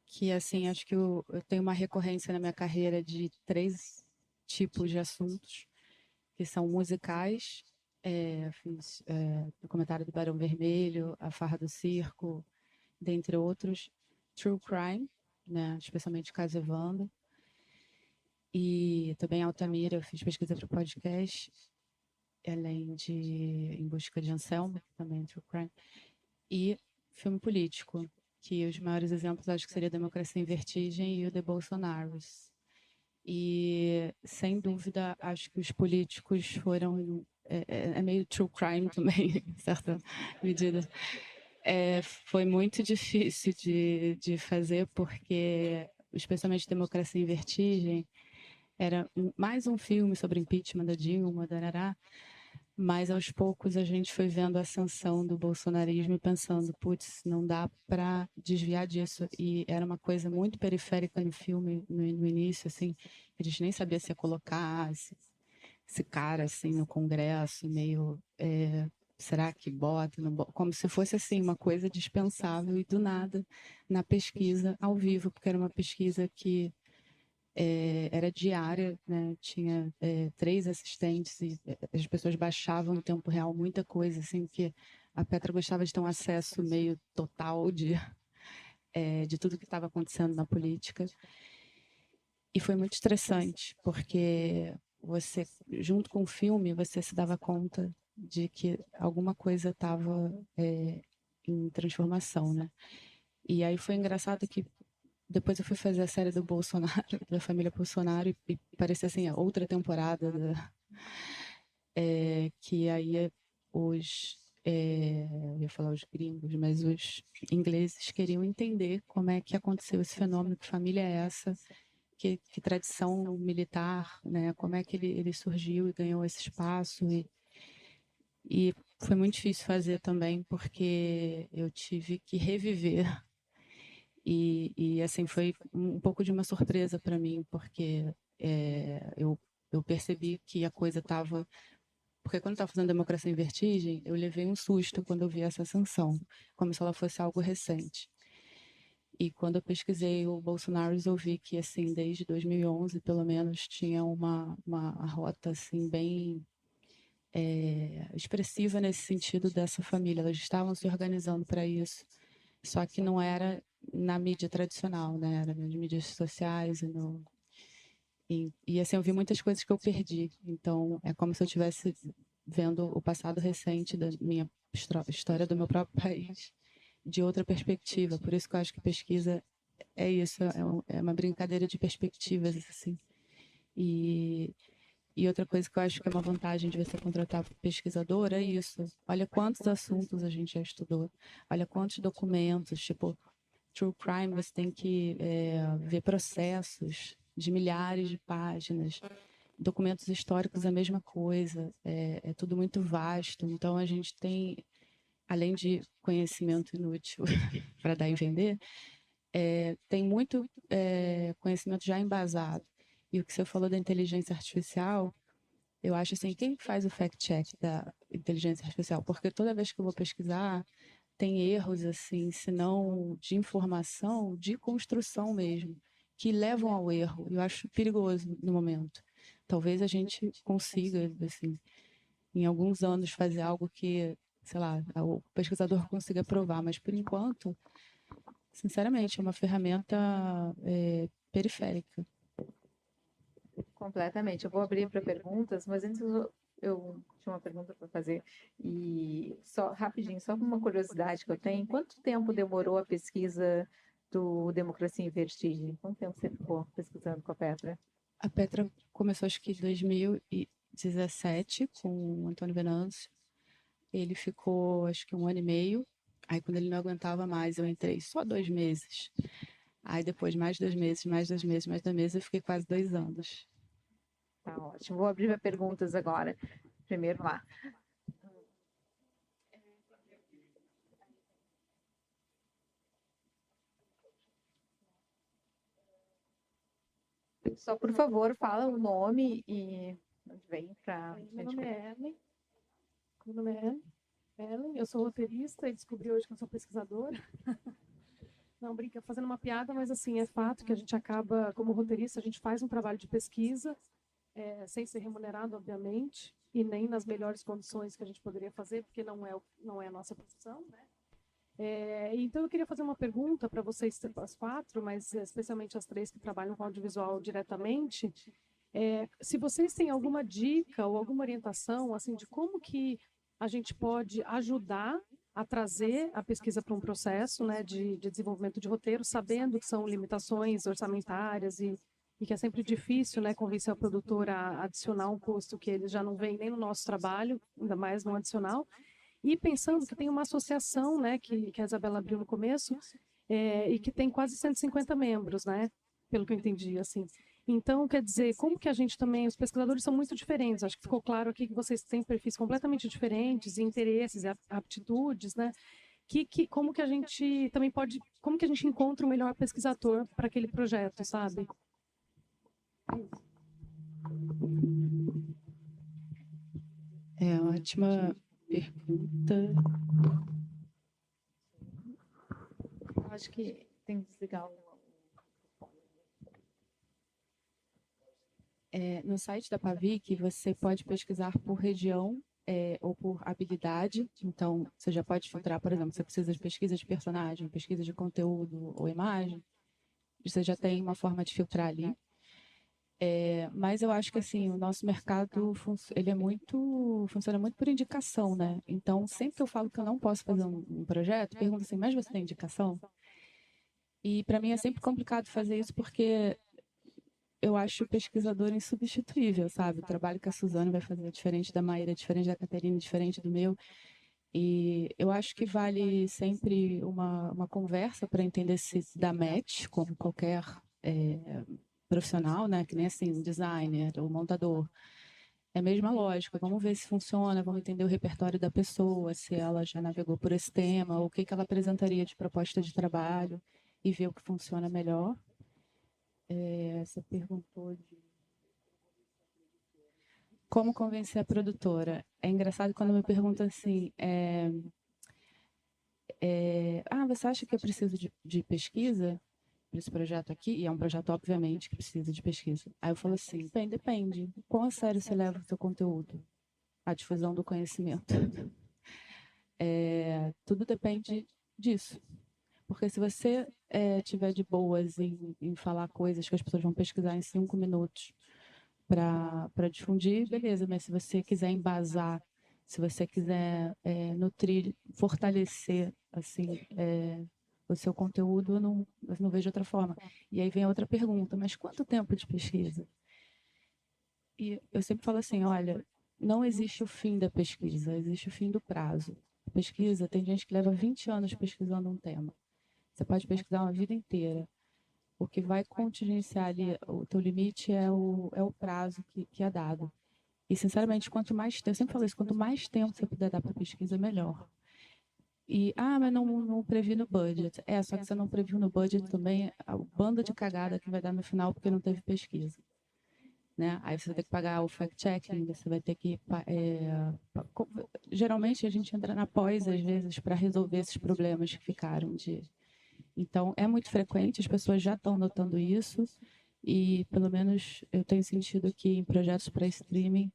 que, assim, acho que eu tenho uma recorrência na minha carreira de 3 tipos de assuntos, que são musicais, fiz documentário do Barão Vermelho, A Farra do Circo, dentre outros, true crime, né, especialmente Caso Evandro, e também Altamira, eu fiz pesquisa para o podcast, além de Em Busca de Anselmo, também true crime, e filme político, que os maiores exemplos acho que seria Democracia em Vertigem e o The Bolsonaros. E, sem dúvida, acho que os políticos foram... É meio true crime também, em certa medida. Foi muito difícil de fazer, porque, especialmente Democracia em Vertigem, era mais um filme sobre impeachment da Dilma, darará, mas aos poucos a gente foi vendo a ascensão do bolsonarismo e pensando, putz, não dá para desviar disso. E era uma coisa muito periférica no filme, no início, assim, a gente nem sabia se ia colocar esse cara assim no Congresso, meio será que bota, não bota? Como se fosse assim uma coisa dispensável e do nada na pesquisa ao vivo, porque era uma pesquisa que era diária, né? Tinha 3 assistentes e as pessoas baixavam em tempo real muita coisa, assim, que a Petra gostava de ter um acesso meio total de tudo que estava acontecendo na política. E foi muito estressante, porque você, junto com o filme, você se dava conta de que alguma coisa estava em transformação, né? E aí foi engraçado que depois eu fui fazer a série do Bolsonaro, da família Bolsonaro, e parecia assim, a outra temporada, que aí eu ia falar os gringos, mas os ingleses queriam entender como é que aconteceu esse fenômeno, que família é essa, que tradição militar, né? Como é que ele surgiu e ganhou esse espaço, e foi muito difícil fazer também, porque eu tive que reviver. E assim, foi um pouco de uma surpresa para mim, porque eu percebi que a coisa estava... Porque quando eu estava fazendo Democracia em Vertigem, eu levei um susto quando eu vi essa sanção, como se ela fosse algo recente. E quando eu pesquisei o Bolsonaro, eu vi que, assim, desde 2011, pelo menos, tinha uma rota, assim, bem expressiva nesse sentido dessa família. Elas estavam se organizando para isso, só que não era na mídia tradicional, né? Era nas mídias sociais E assim, eu vi muitas coisas que eu perdi. Então, é como se eu estivesse vendo o passado recente da minha história do meu próprio país de outra perspectiva. Por isso que eu acho que pesquisa é isso, é uma brincadeira de perspectivas, assim. E outra coisa que eu acho que é uma vantagem de você contratar pesquisador é isso. Olha quantos assuntos a gente já estudou, olha quantos documentos, tipo, True Crime, você tem que ver processos de milhares de páginas, documentos históricos a mesma coisa, é tudo muito vasto. Então a gente tem, além de conhecimento inútil para dar e vender, tem muito conhecimento já embasado. E o que você falou da inteligência artificial, eu acho assim, quem faz o fact-check da inteligência artificial? Porque toda vez que eu vou pesquisar, tem erros, assim, se não de informação, de construção mesmo, que levam ao erro. Eu acho perigoso no momento. Talvez a gente consiga, assim, em alguns anos fazer algo que, sei lá, o pesquisador consiga provar, mas por enquanto, sinceramente, é uma ferramenta periférica. Completamente. Eu vou abrir para perguntas, mas antes eu tinha uma pergunta para fazer. E só rapidinho, só uma curiosidade que eu tenho: quanto tempo demorou a pesquisa do Democracia em Vertigem? Quanto tempo você ficou pesquisando com a Petra? A Petra começou, acho que em 2017, com o Antônio Venâncio. Ele ficou, acho que 1 ano e meio. Aí, quando ele não aguentava mais, eu entrei só 2 meses. Aí, depois, mais 2 meses, mais 2 meses, mais 2 meses, eu fiquei quase 2 anos. Tá ótimo. Vou abrir para perguntas agora. Primeiro lá. Só, por favor, fala o nome e onde vem para. Meu nome é Ellen. Meu nome é Ellen. Eu sou roteirista e descobri hoje que eu sou pesquisadora. Não, brinca, fazendo uma piada, mas assim, é fato que a gente acaba, como roteirista, a gente faz um trabalho de pesquisa, sem ser remunerado, obviamente, e nem nas melhores condições que a gente poderia fazer, porque não é a nossa profissão, né? Então, eu queria fazer uma pergunta para vocês, as 4, mas especialmente as 3 que trabalham com audiovisual diretamente. Se vocês têm alguma dica ou alguma orientação, assim, de como que a gente pode ajudar a trazer a pesquisa para um processo, né, de desenvolvimento de roteiro, sabendo que são limitações orçamentárias e que é sempre difícil, né, convencer o produtor a adicionar um custo que ele já não vem nem no nosso trabalho, ainda mais no adicional. E pensando que tem uma associação, né, que a Isabela abriu no começo, e que tem quase 150 membros, né, pelo que eu entendi, assim. Então, quer dizer, como que a gente também, os pesquisadores são muito diferentes, acho que ficou claro aqui que vocês têm perfis completamente diferentes, e interesses, e aptitudes, né, como que a gente também pode, como que a gente encontra o melhor pesquisador para aquele projeto, sabe? Ótima pergunta. Acho que tem que desligar o. No site da Pavic, você pode pesquisar por região ou por habilidade. Então, você já pode filtrar, por exemplo, você precisa de pesquisa de personagem, pesquisa de conteúdo ou imagem. Você já tem uma forma de filtrar ali. Mas eu acho que assim, o nosso mercado ele funciona muito por indicação, né? Então, sempre que eu falo que eu não posso fazer um projeto, pergunta assim, mas você tem indicação? E para mim é sempre complicado fazer isso porque eu acho o pesquisador insubstituível, sabe? O trabalho que a Suzane vai fazer é diferente da Maíra, é diferente da Caterina, é diferente do meu. E eu acho que vale sempre uma conversa para entender se dá match, como qualquer profissional, né? Que nem assim, designer ou montador. É a mesma lógica. Vamos ver se funciona, vamos entender o repertório da pessoa, se ela já navegou por esse tema, o que ela apresentaria de proposta de trabalho e ver o que funciona melhor. Você perguntou de como convencer a produtora. É engraçado quando me perguntam assim, você acha que eu preciso de pesquisa para esse projeto aqui? E é um projeto, obviamente, que precisa de pesquisa. Aí eu falo assim, bem, depende. Quão a sério você leva o seu conteúdo? A difusão do conhecimento. Tudo depende disso. Porque se você tiver de boas em falar coisas que as pessoas vão pesquisar em 5 minutos, para difundir, beleza, mas se você quiser embasar, se você quiser nutrir, fortalecer assim, o seu conteúdo, eu não vejo outra forma. E aí vem outra pergunta, mas quanto tempo de pesquisa? E eu sempre falo assim, olha, não existe o fim da pesquisa, existe o fim do prazo. A pesquisa, tem gente que leva 20 anos pesquisando um tema. Você pode pesquisar uma vida inteira. O que vai contingenciar ali, o teu limite é o prazo que é dado. E, sinceramente, quanto mais tempo, eu sempre falo isso, quanto mais tempo você puder dar para pesquisa, melhor. E, mas não previ no budget. Só que você não previu no budget também a banda de cagada que vai dar no final porque não teve pesquisa. Né? Aí você vai ter que pagar o fact-checking, você vai ter que... geralmente a gente entra na pós, às vezes, para resolver esses problemas que ficaram de... Então, é muito frequente, as pessoas já estão notando isso, e pelo menos eu tenho sentido que em projetos para streaming,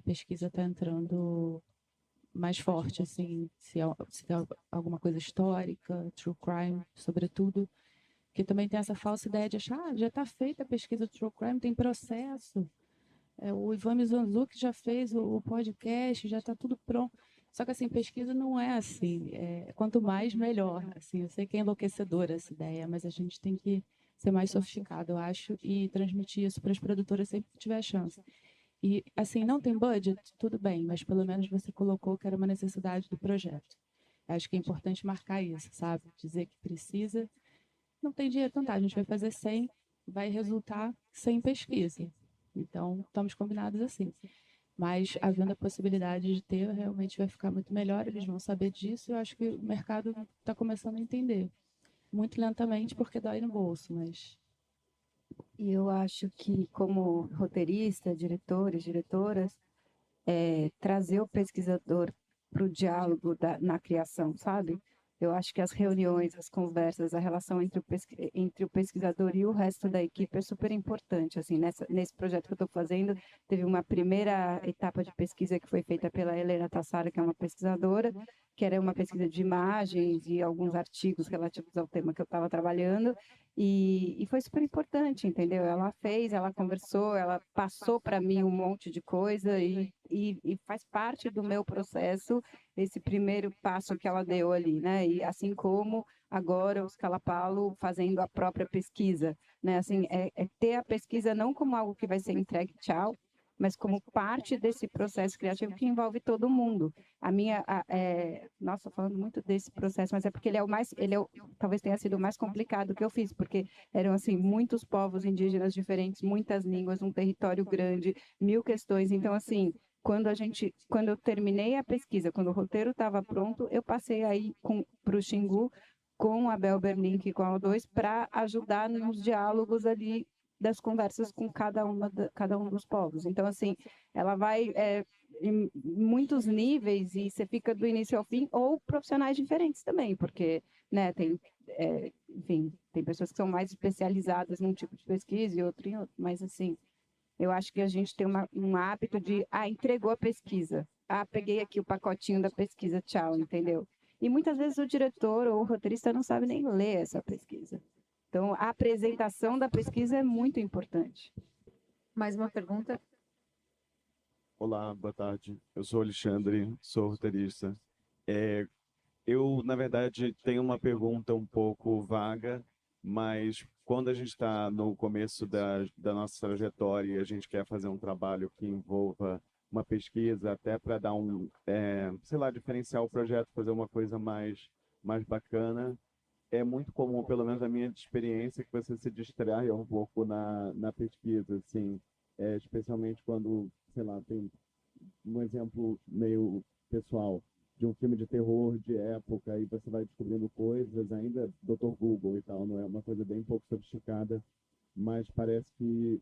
pesquisa está entrando mais forte, assim, se tem alguma coisa histórica, true crime, sobretudo, que também tem essa falsa ideia de achar, já está feita a pesquisa do true crime, tem processo, o Ivan Mizanzuki já fez o podcast, já está tudo pronto. Só que, assim, pesquisa não é assim. Quanto mais, melhor. Assim, eu sei que é enlouquecedora essa ideia, mas a gente tem que ser mais sofisticado, eu acho, e transmitir isso para as produtoras sempre que tiver chance. E, assim, não tem budget? Tudo bem, mas pelo menos você colocou que era uma necessidade do projeto. Acho que é importante marcar isso, sabe? Dizer que precisa. Não tem dinheiro, então tá, a gente vai fazer 100, vai resultar sem pesquisa. Então, estamos combinados assim. Mas, havendo a possibilidade de ter, realmente vai ficar muito melhor, eles vão saber disso, e eu acho que o mercado está começando a entender. Muito lentamente, porque dói no bolso, mas... E eu acho que, como roteirista, diretores, diretoras, trazer o pesquisador para o diálogo na criação, sabe? Eu acho que as reuniões, as conversas, a relação entre o pesquisador e o resto da equipe é super importante. Assim, nesse projeto que eu estou fazendo, teve uma primeira etapa de pesquisa que foi feita pela Helena Tassara, que é uma pesquisadora, que era uma pesquisa de imagens e alguns artigos relativos ao tema que eu estava trabalhando, e foi super importante, entendeu? Ela fez, ela conversou, ela passou para mim um monte de coisa e faz parte do meu processo esse primeiro passo que ela deu ali, né? E assim como agora o Scala Paulo fazendo a própria pesquisa, né? Assim, é ter a pesquisa não como algo que vai ser entregue, tchau, mas como parte desse processo criativo que envolve todo mundo. Nossa, falando muito desse processo, mas é porque talvez tenha sido o mais complicado que eu fiz, porque eram assim muitos povos indígenas diferentes, muitas línguas, um território grande, 1000 questões. Então, assim, quando eu terminei a pesquisa, quando o roteiro estava pronto, eu passei aí para o Xingu com a Bel Berlink e com a O2 para ajudar nos diálogos ali das conversas com cada um dos povos. Então, assim, ela vai em muitos níveis e você fica do início ao fim, ou profissionais diferentes também, porque, né, enfim, tem pessoas que são mais especializadas num tipo de pesquisa e outro em outro, mas, assim, eu acho que a gente tem um hábito de, entregou a pesquisa. Peguei aqui o pacotinho da pesquisa, tchau, entendeu? E muitas vezes o diretor ou o roteirista não sabe nem ler essa pesquisa. Então, a apresentação da pesquisa é muito importante. Mais uma pergunta? Olá, boa tarde. Eu sou Alexandre, sou roteirista. Eu, na verdade, tenho uma pergunta um pouco vaga, mas quando a gente está no começo da nossa trajetória e a gente quer fazer um trabalho que envolva uma pesquisa, até para dar sei lá, diferenciar o projeto, fazer uma coisa mais bacana, é muito comum, pelo menos a minha experiência, que você se distraia um pouco na pesquisa, assim, especialmente quando, sei lá, tem um exemplo meio pessoal de um filme de terror de época e você vai descobrindo coisas, ainda Dr. Google e tal, não é uma coisa bem pouco sofisticada, mas parece que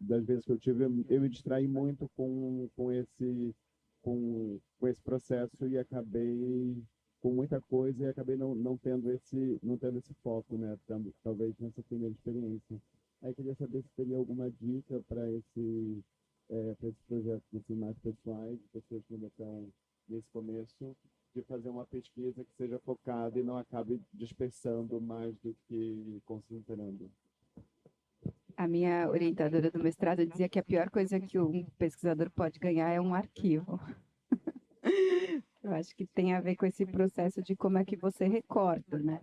das vezes que eu tive, eu me distraí muito com esse processo e acabei com muita coisa e acabei não tendo esse foco, né, talvez nessa primeira experiência. Aí queria saber se teria alguma dica para esses projetos assim, mais pessoais, de pessoas que ainda estão nesse começo, de fazer uma pesquisa que seja focada e não acabe dispersando mais do que concentrando. a minha orientadora do mestrado dizia que a pior coisa que um pesquisador pode ganhar é um arquivo. Eu acho que tem a ver com esse processo de como é que você recorta, né?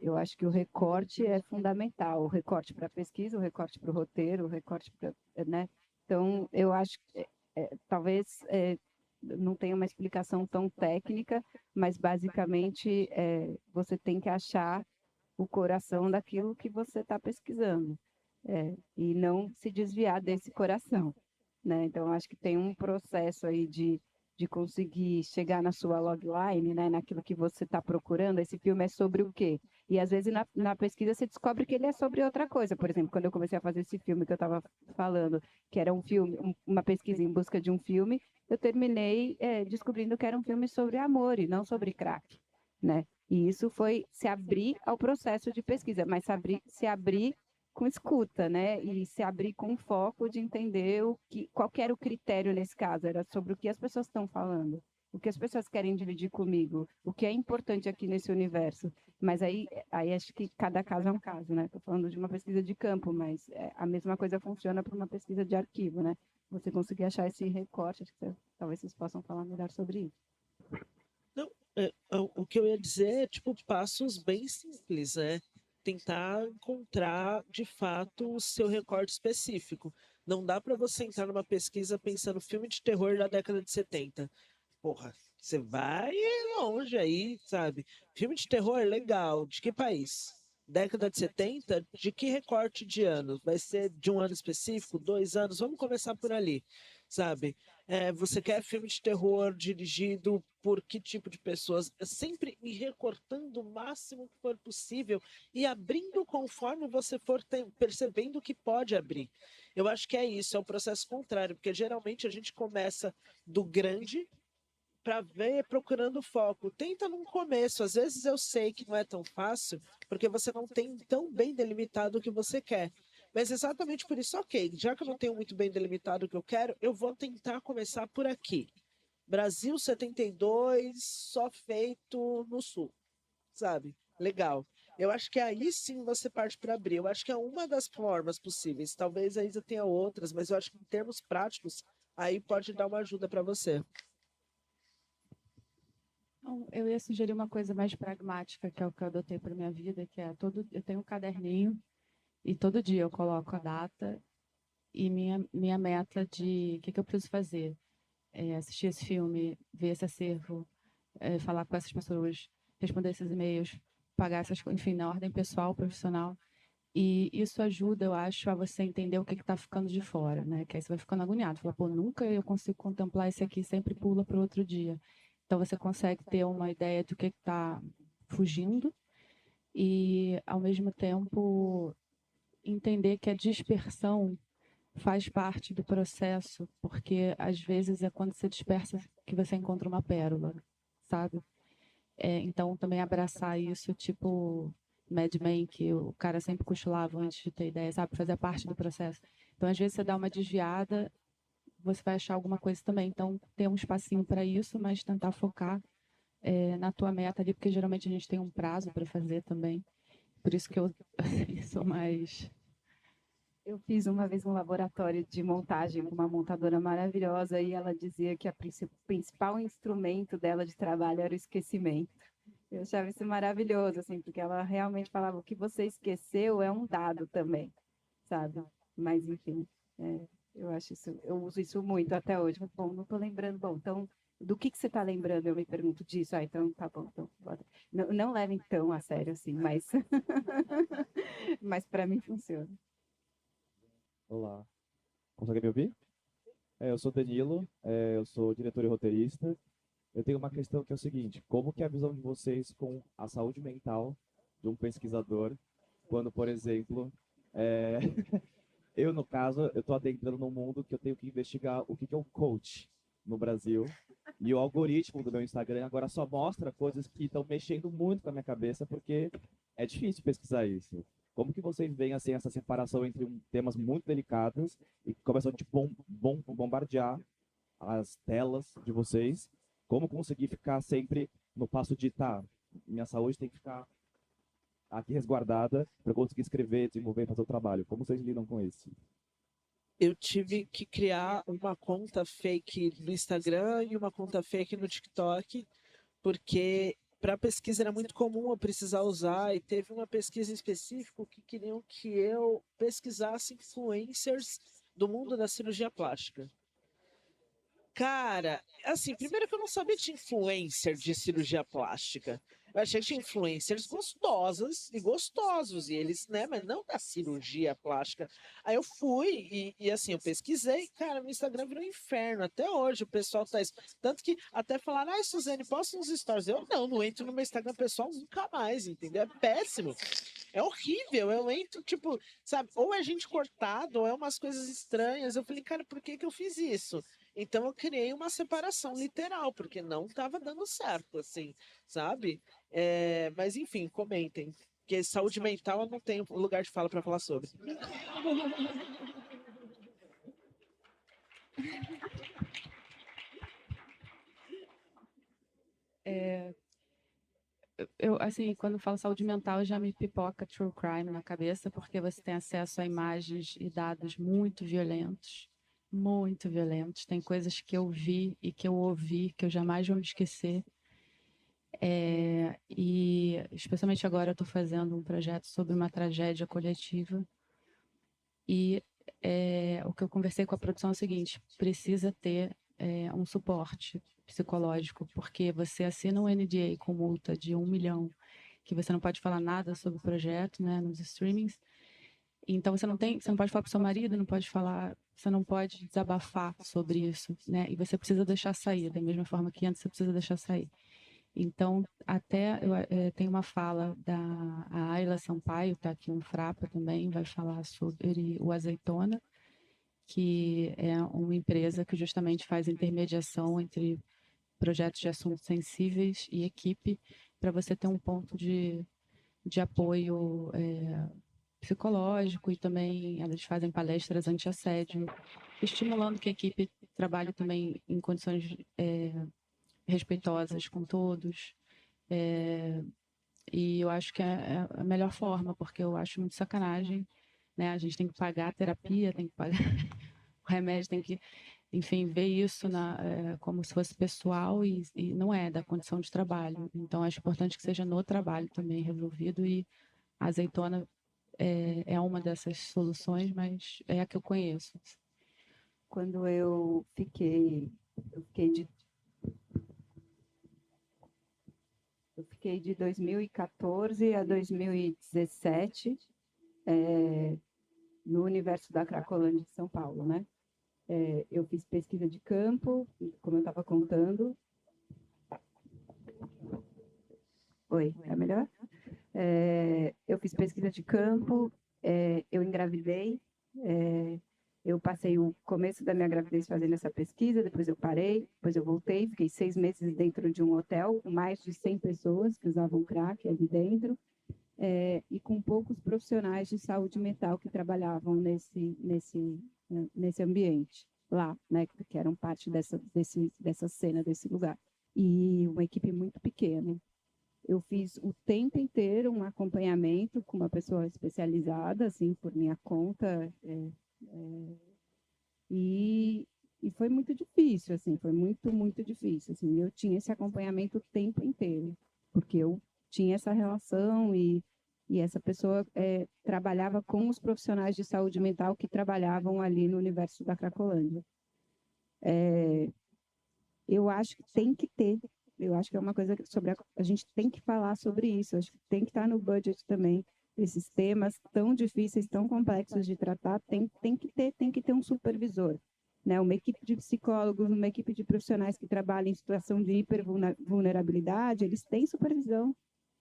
Eu acho que o recorte é fundamental, o recorte para a pesquisa, o recorte para o roteiro, o recorte para, né? Então, eu acho que talvez não tenha uma explicação tão técnica, mas basicamente você tem que achar o coração daquilo que você está pesquisando, e não se desviar desse coração, né? Então, eu acho que tem um processo aí de conseguir chegar na sua logline, né, naquilo que você está procurando. Esse filme é sobre o quê? E às vezes na pesquisa você descobre que ele é sobre outra coisa. Por exemplo, quando eu comecei a fazer esse filme que eu estava falando, que era um filme, uma pesquisa em busca de um filme, eu terminei descobrindo que era um filme sobre amor e não sobre crack, né? E isso foi se abrir ao processo de pesquisa, mas se abrir com escuta, né? E se abrir com foco de entender qual que era o critério nesse caso, era sobre o que as pessoas estão falando, o que as pessoas querem dividir comigo, o que é importante aqui nesse universo. Mas aí acho que cada caso é um caso, né? Estou falando de uma pesquisa de campo, mas a mesma coisa funciona para uma pesquisa de arquivo, né? Você conseguir achar esse recorte, acho que talvez vocês possam falar melhor sobre isso. Não, o que eu ia dizer é, tipo, passos bem simples, né? Tentar encontrar, de fato, o seu recorte específico. Não dá para você entrar numa pesquisa pensando filme de terror da década de 70. Porra, você vai longe aí, sabe? Filme de terror, legal. De que país? Década de 70? De que recorte de anos? Vai ser de um ano específico? 2 anos? Vamos começar por ali, sabe? Você quer filme de terror dirigido por que tipo de pessoas? Sempre ir recortando o máximo que for possível e abrindo conforme você for percebendo que pode abrir. Eu acho que é isso, é o processo contrário, porque geralmente a gente começa do grande para ver procurando foco. Tenta no começo. Às vezes eu sei que não é tão fácil, porque você não tem tão bem delimitado o que você quer. Mas exatamente por isso, ok, já que eu não tenho muito bem delimitado o que eu quero, eu vou tentar começar por aqui. Brasil 72, só feito no sul, sabe? Legal. Eu acho que aí sim você parte para abrir. Eu acho que é uma das formas possíveis. Talvez ainda tenha outras, mas eu acho que em termos práticos, aí pode dar uma ajuda para você. Então, eu ia sugerir uma coisa mais pragmática, que é o que eu adotei para minha vida, que é eu tenho um caderninho e todo dia eu coloco a data e minha meta de o que eu preciso fazer. Assistir esse filme, ver esse acervo, falar com essas pessoas, responder esses e-mails, pagar essas coisas, enfim, na ordem pessoal, profissional. E isso ajuda, eu acho, a você entender o que está ficando de fora, né? Que aí você vai ficando agoniado. Fala, pô, nunca eu consigo contemplar esse aqui, sempre pula para o outro dia. Então você consegue ter uma ideia do que está fugindo e, ao mesmo tempo, entender que a dispersão faz parte do processo, porque às vezes é quando você dispersa que você encontra uma pérola, sabe? Então também abraçar isso, tipo Mad Men, que o cara sempre cochilava antes de ter ideia, sabe? Fazer parte do processo. Então às vezes você dá uma desviada, você vai achar alguma coisa também. Então ter um espacinho para isso, mas tentar focar na tua meta ali, porque geralmente a gente tem um prazo para fazer também. Por isso que eu assim, sou mais. Eu fiz uma vez um laboratório de montagem com uma montadora maravilhosa e ela dizia que o principal instrumento dela de trabalho era o esquecimento. Eu achava isso maravilhoso, assim, porque ela realmente falava o que você esqueceu é um dado também, sabe? Mas, enfim, eu acho isso, eu uso isso muito até hoje. Bom, não estou lembrando. Bom, então, do que você está lembrando? Eu me pergunto disso. Ah, então, tá bom. Então, não levem tão a sério assim, mas, mas para mim funciona. Olá, consegue me ouvir? Eu sou Danilo, eu sou diretor e roteirista. Eu tenho uma questão que é o seguinte: como que é a visão de vocês com a saúde mental de um pesquisador, quando, por exemplo, é, eu, no caso, eu estou adentrando num mundo que eu tenho que investigar o que que é um coach no Brasil, e o algoritmo do meu Instagram agora só mostra coisas que estão mexendo muito com a minha cabeça, porque é difícil pesquisar isso. Como que vocês veem assim, essa separação entre temas muito delicados e que começam a bombardear as telas de vocês? Como conseguir ficar sempre no passo de, tá, minha saúde tem que ficar aqui resguardada para conseguir escrever, desenvolver, fazer o trabalho. Como vocês lidam com isso? Eu tive que criar uma conta fake no Instagram e uma conta fake no TikTok, porque para pesquisa era muito comum eu precisar usar, e teve uma pesquisa específica que queriam que eu pesquisasse influencers do mundo da cirurgia plástica. Cara, assim, primeiro que eu não sabia de influencer de cirurgia plástica. Eu achei que tinha influencers gostosas e gostosos, e eles, né, mas não da cirurgia plástica. Aí eu fui e assim, eu pesquisei, cara, meu Instagram virou um inferno. Até hoje o pessoal tá isso. Tanto que até falaram, ai, Suzane, posta uns stories. Eu não entro no meu Instagram pessoal nunca mais, entendeu? É péssimo. É horrível, eu entro, tipo, sabe, ou é gente cortada, ou é umas coisas estranhas. Eu falei, cara, por que que eu fiz isso? Então eu criei uma separação literal, porque não estava dando certo, assim, sabe? Mas enfim, comentem. Porque saúde mental eu não tenho lugar de fala para falar sobre. Eu, assim, quando falo saúde mental, já me pipoca true crime na cabeça, porque você tem acesso a imagens e dados muito violentos. Muito violentos. Tem coisas que eu vi e que eu ouvi que eu jamais vou me esquecer. E especialmente agora eu estou fazendo um projeto sobre uma tragédia coletiva. E o que eu conversei com a produção é o seguinte: precisa ter um suporte psicológico, porque você assina um NDA com multa de 1 milhão, que você não pode falar nada sobre o projeto, né, nos streamings. Então você não pode falar para o seu marido, não pode falar, você não pode desabafar sobre isso, né? E você precisa deixar sair, da mesma forma que antes você precisa deixar sair. Então, até tem uma fala da Ayla Sampaio, tá aqui um Frapa também, vai falar sobre o Azeitona, que é uma empresa que justamente faz intermediação entre projetos de assuntos sensíveis e equipe, para você ter um ponto de apoio psicológico, e também elas fazem palestras anti-assédio, estimulando que a equipe trabalhe também em condições respeitosas com todos. E eu acho que é a melhor forma, porque eu acho muito sacanagem, né? A gente tem que pagar a terapia, tem que pagar o remédio, tem que, enfim, ver isso como se fosse pessoal, e não é da condição de trabalho. Então, acho importante que seja no trabalho também resolvido, e a azeitona é uma dessas soluções, mas é a que eu conheço. Quando eu fiquei de 2014 a 2017 no universo da Cracolândia de São Paulo, né? Eu fiz pesquisa de campo, como eu estava contando. Oi, é melhor? Eu fiz pesquisa de campo, eu engravidei, eu passei o começo da minha gravidez fazendo essa pesquisa, depois eu parei, depois eu voltei, fiquei 6 meses dentro de um hotel com mais de 100 pessoas que usavam crack ali dentro, e com poucos profissionais de saúde mental que trabalhavam nesse ambiente lá, né, que eram parte dessa cena, desse lugar. E uma equipe muito pequena. Eu fiz o tempo inteiro um acompanhamento com uma pessoa especializada, assim, por minha conta, e foi muito difícil, assim, foi muito, muito difícil, assim. Eu tinha esse acompanhamento o tempo inteiro, porque eu tinha essa relação, e essa pessoa trabalhava com os profissionais de saúde mental que trabalhavam ali no universo da Cracolândia. Eu acho que tem que ter, eu acho que é uma coisa sobre a gente tem que falar sobre isso, acho que tem que estar no budget também. Esses temas tão difíceis, tão complexos de tratar, tem que ter um supervisor, né? Uma equipe de psicólogos, uma equipe de profissionais que trabalham em situação de hipervulnerabilidade, eles têm supervisão,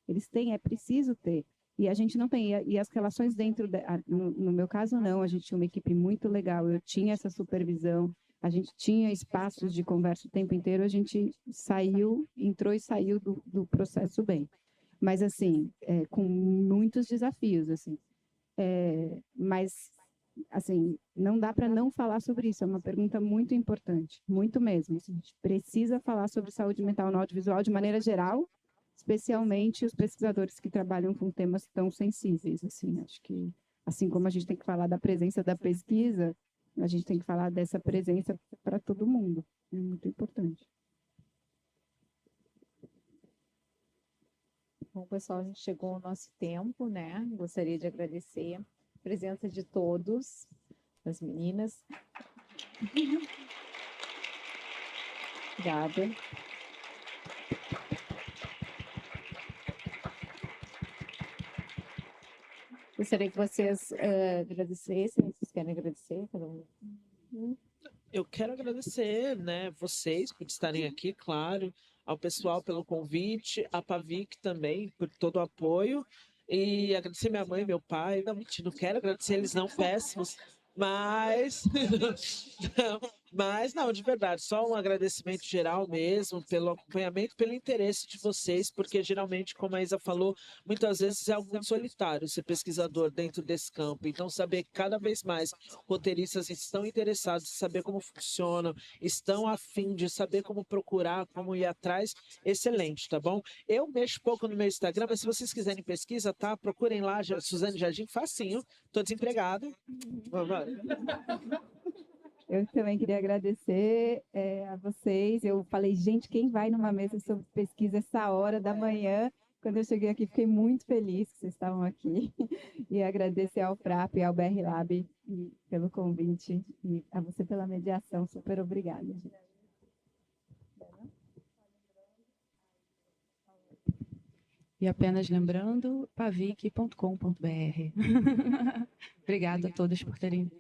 eles têm, é preciso ter. E a gente não tem, e as relações no meu caso não, a gente tinha uma equipe muito legal, eu tinha essa supervisão, a gente tinha espaços de conversa o tempo inteiro, a gente entrou e saiu do processo bem. Mas, assim, com muitos desafios, assim. Mas, assim, não dá para não falar sobre isso, é uma pergunta muito importante, muito mesmo. A gente precisa falar sobre saúde mental no audiovisual de maneira geral, especialmente os pesquisadores que trabalham com temas tão sensíveis, assim, acho que, assim como a gente tem que falar da presença da pesquisa, a gente tem que falar dessa presença para todo mundo, é muito importante. Bom, pessoal, a gente chegou ao nosso tempo, né? Gostaria de agradecer a presença de todos, das meninas. Obrigada. Gostaria que vocês agradecessem, vocês querem agradecer? Cada um? Eu quero agradecer, né, vocês por estarem aqui, claro, ao pessoal pelo convite, a Pavic também por todo o apoio, e agradecer minha mãe e meu pai. Não, mentira, não quero agradecer eles não, péssimos, mas... Mas, não, de verdade, só um agradecimento geral mesmo pelo acompanhamento, pelo interesse de vocês, porque geralmente, como a Isa falou, muitas vezes é algo muito solitário ser pesquisador dentro desse campo. Então, saber que cada vez mais roteiristas estão interessados em saber como funcionam, estão a fim de saber como procurar, como ir atrás, excelente, tá bom? Eu mexo pouco no meu Instagram, mas se vocês quiserem pesquisa, tá? Procurem lá, Suzane Jardim, facinho, tô desempregada. Eu também queria agradecer a vocês. Eu falei, gente, quem vai numa mesa sobre pesquisa essa hora da manhã? Quando eu cheguei aqui, fiquei muito feliz que vocês estavam aqui. E agradecer ao FRAP e ao BR Lab pelo convite e a você pela mediação. Super obrigada. Gente. E apenas lembrando, pavic.com.br. Obrigada a todos por terem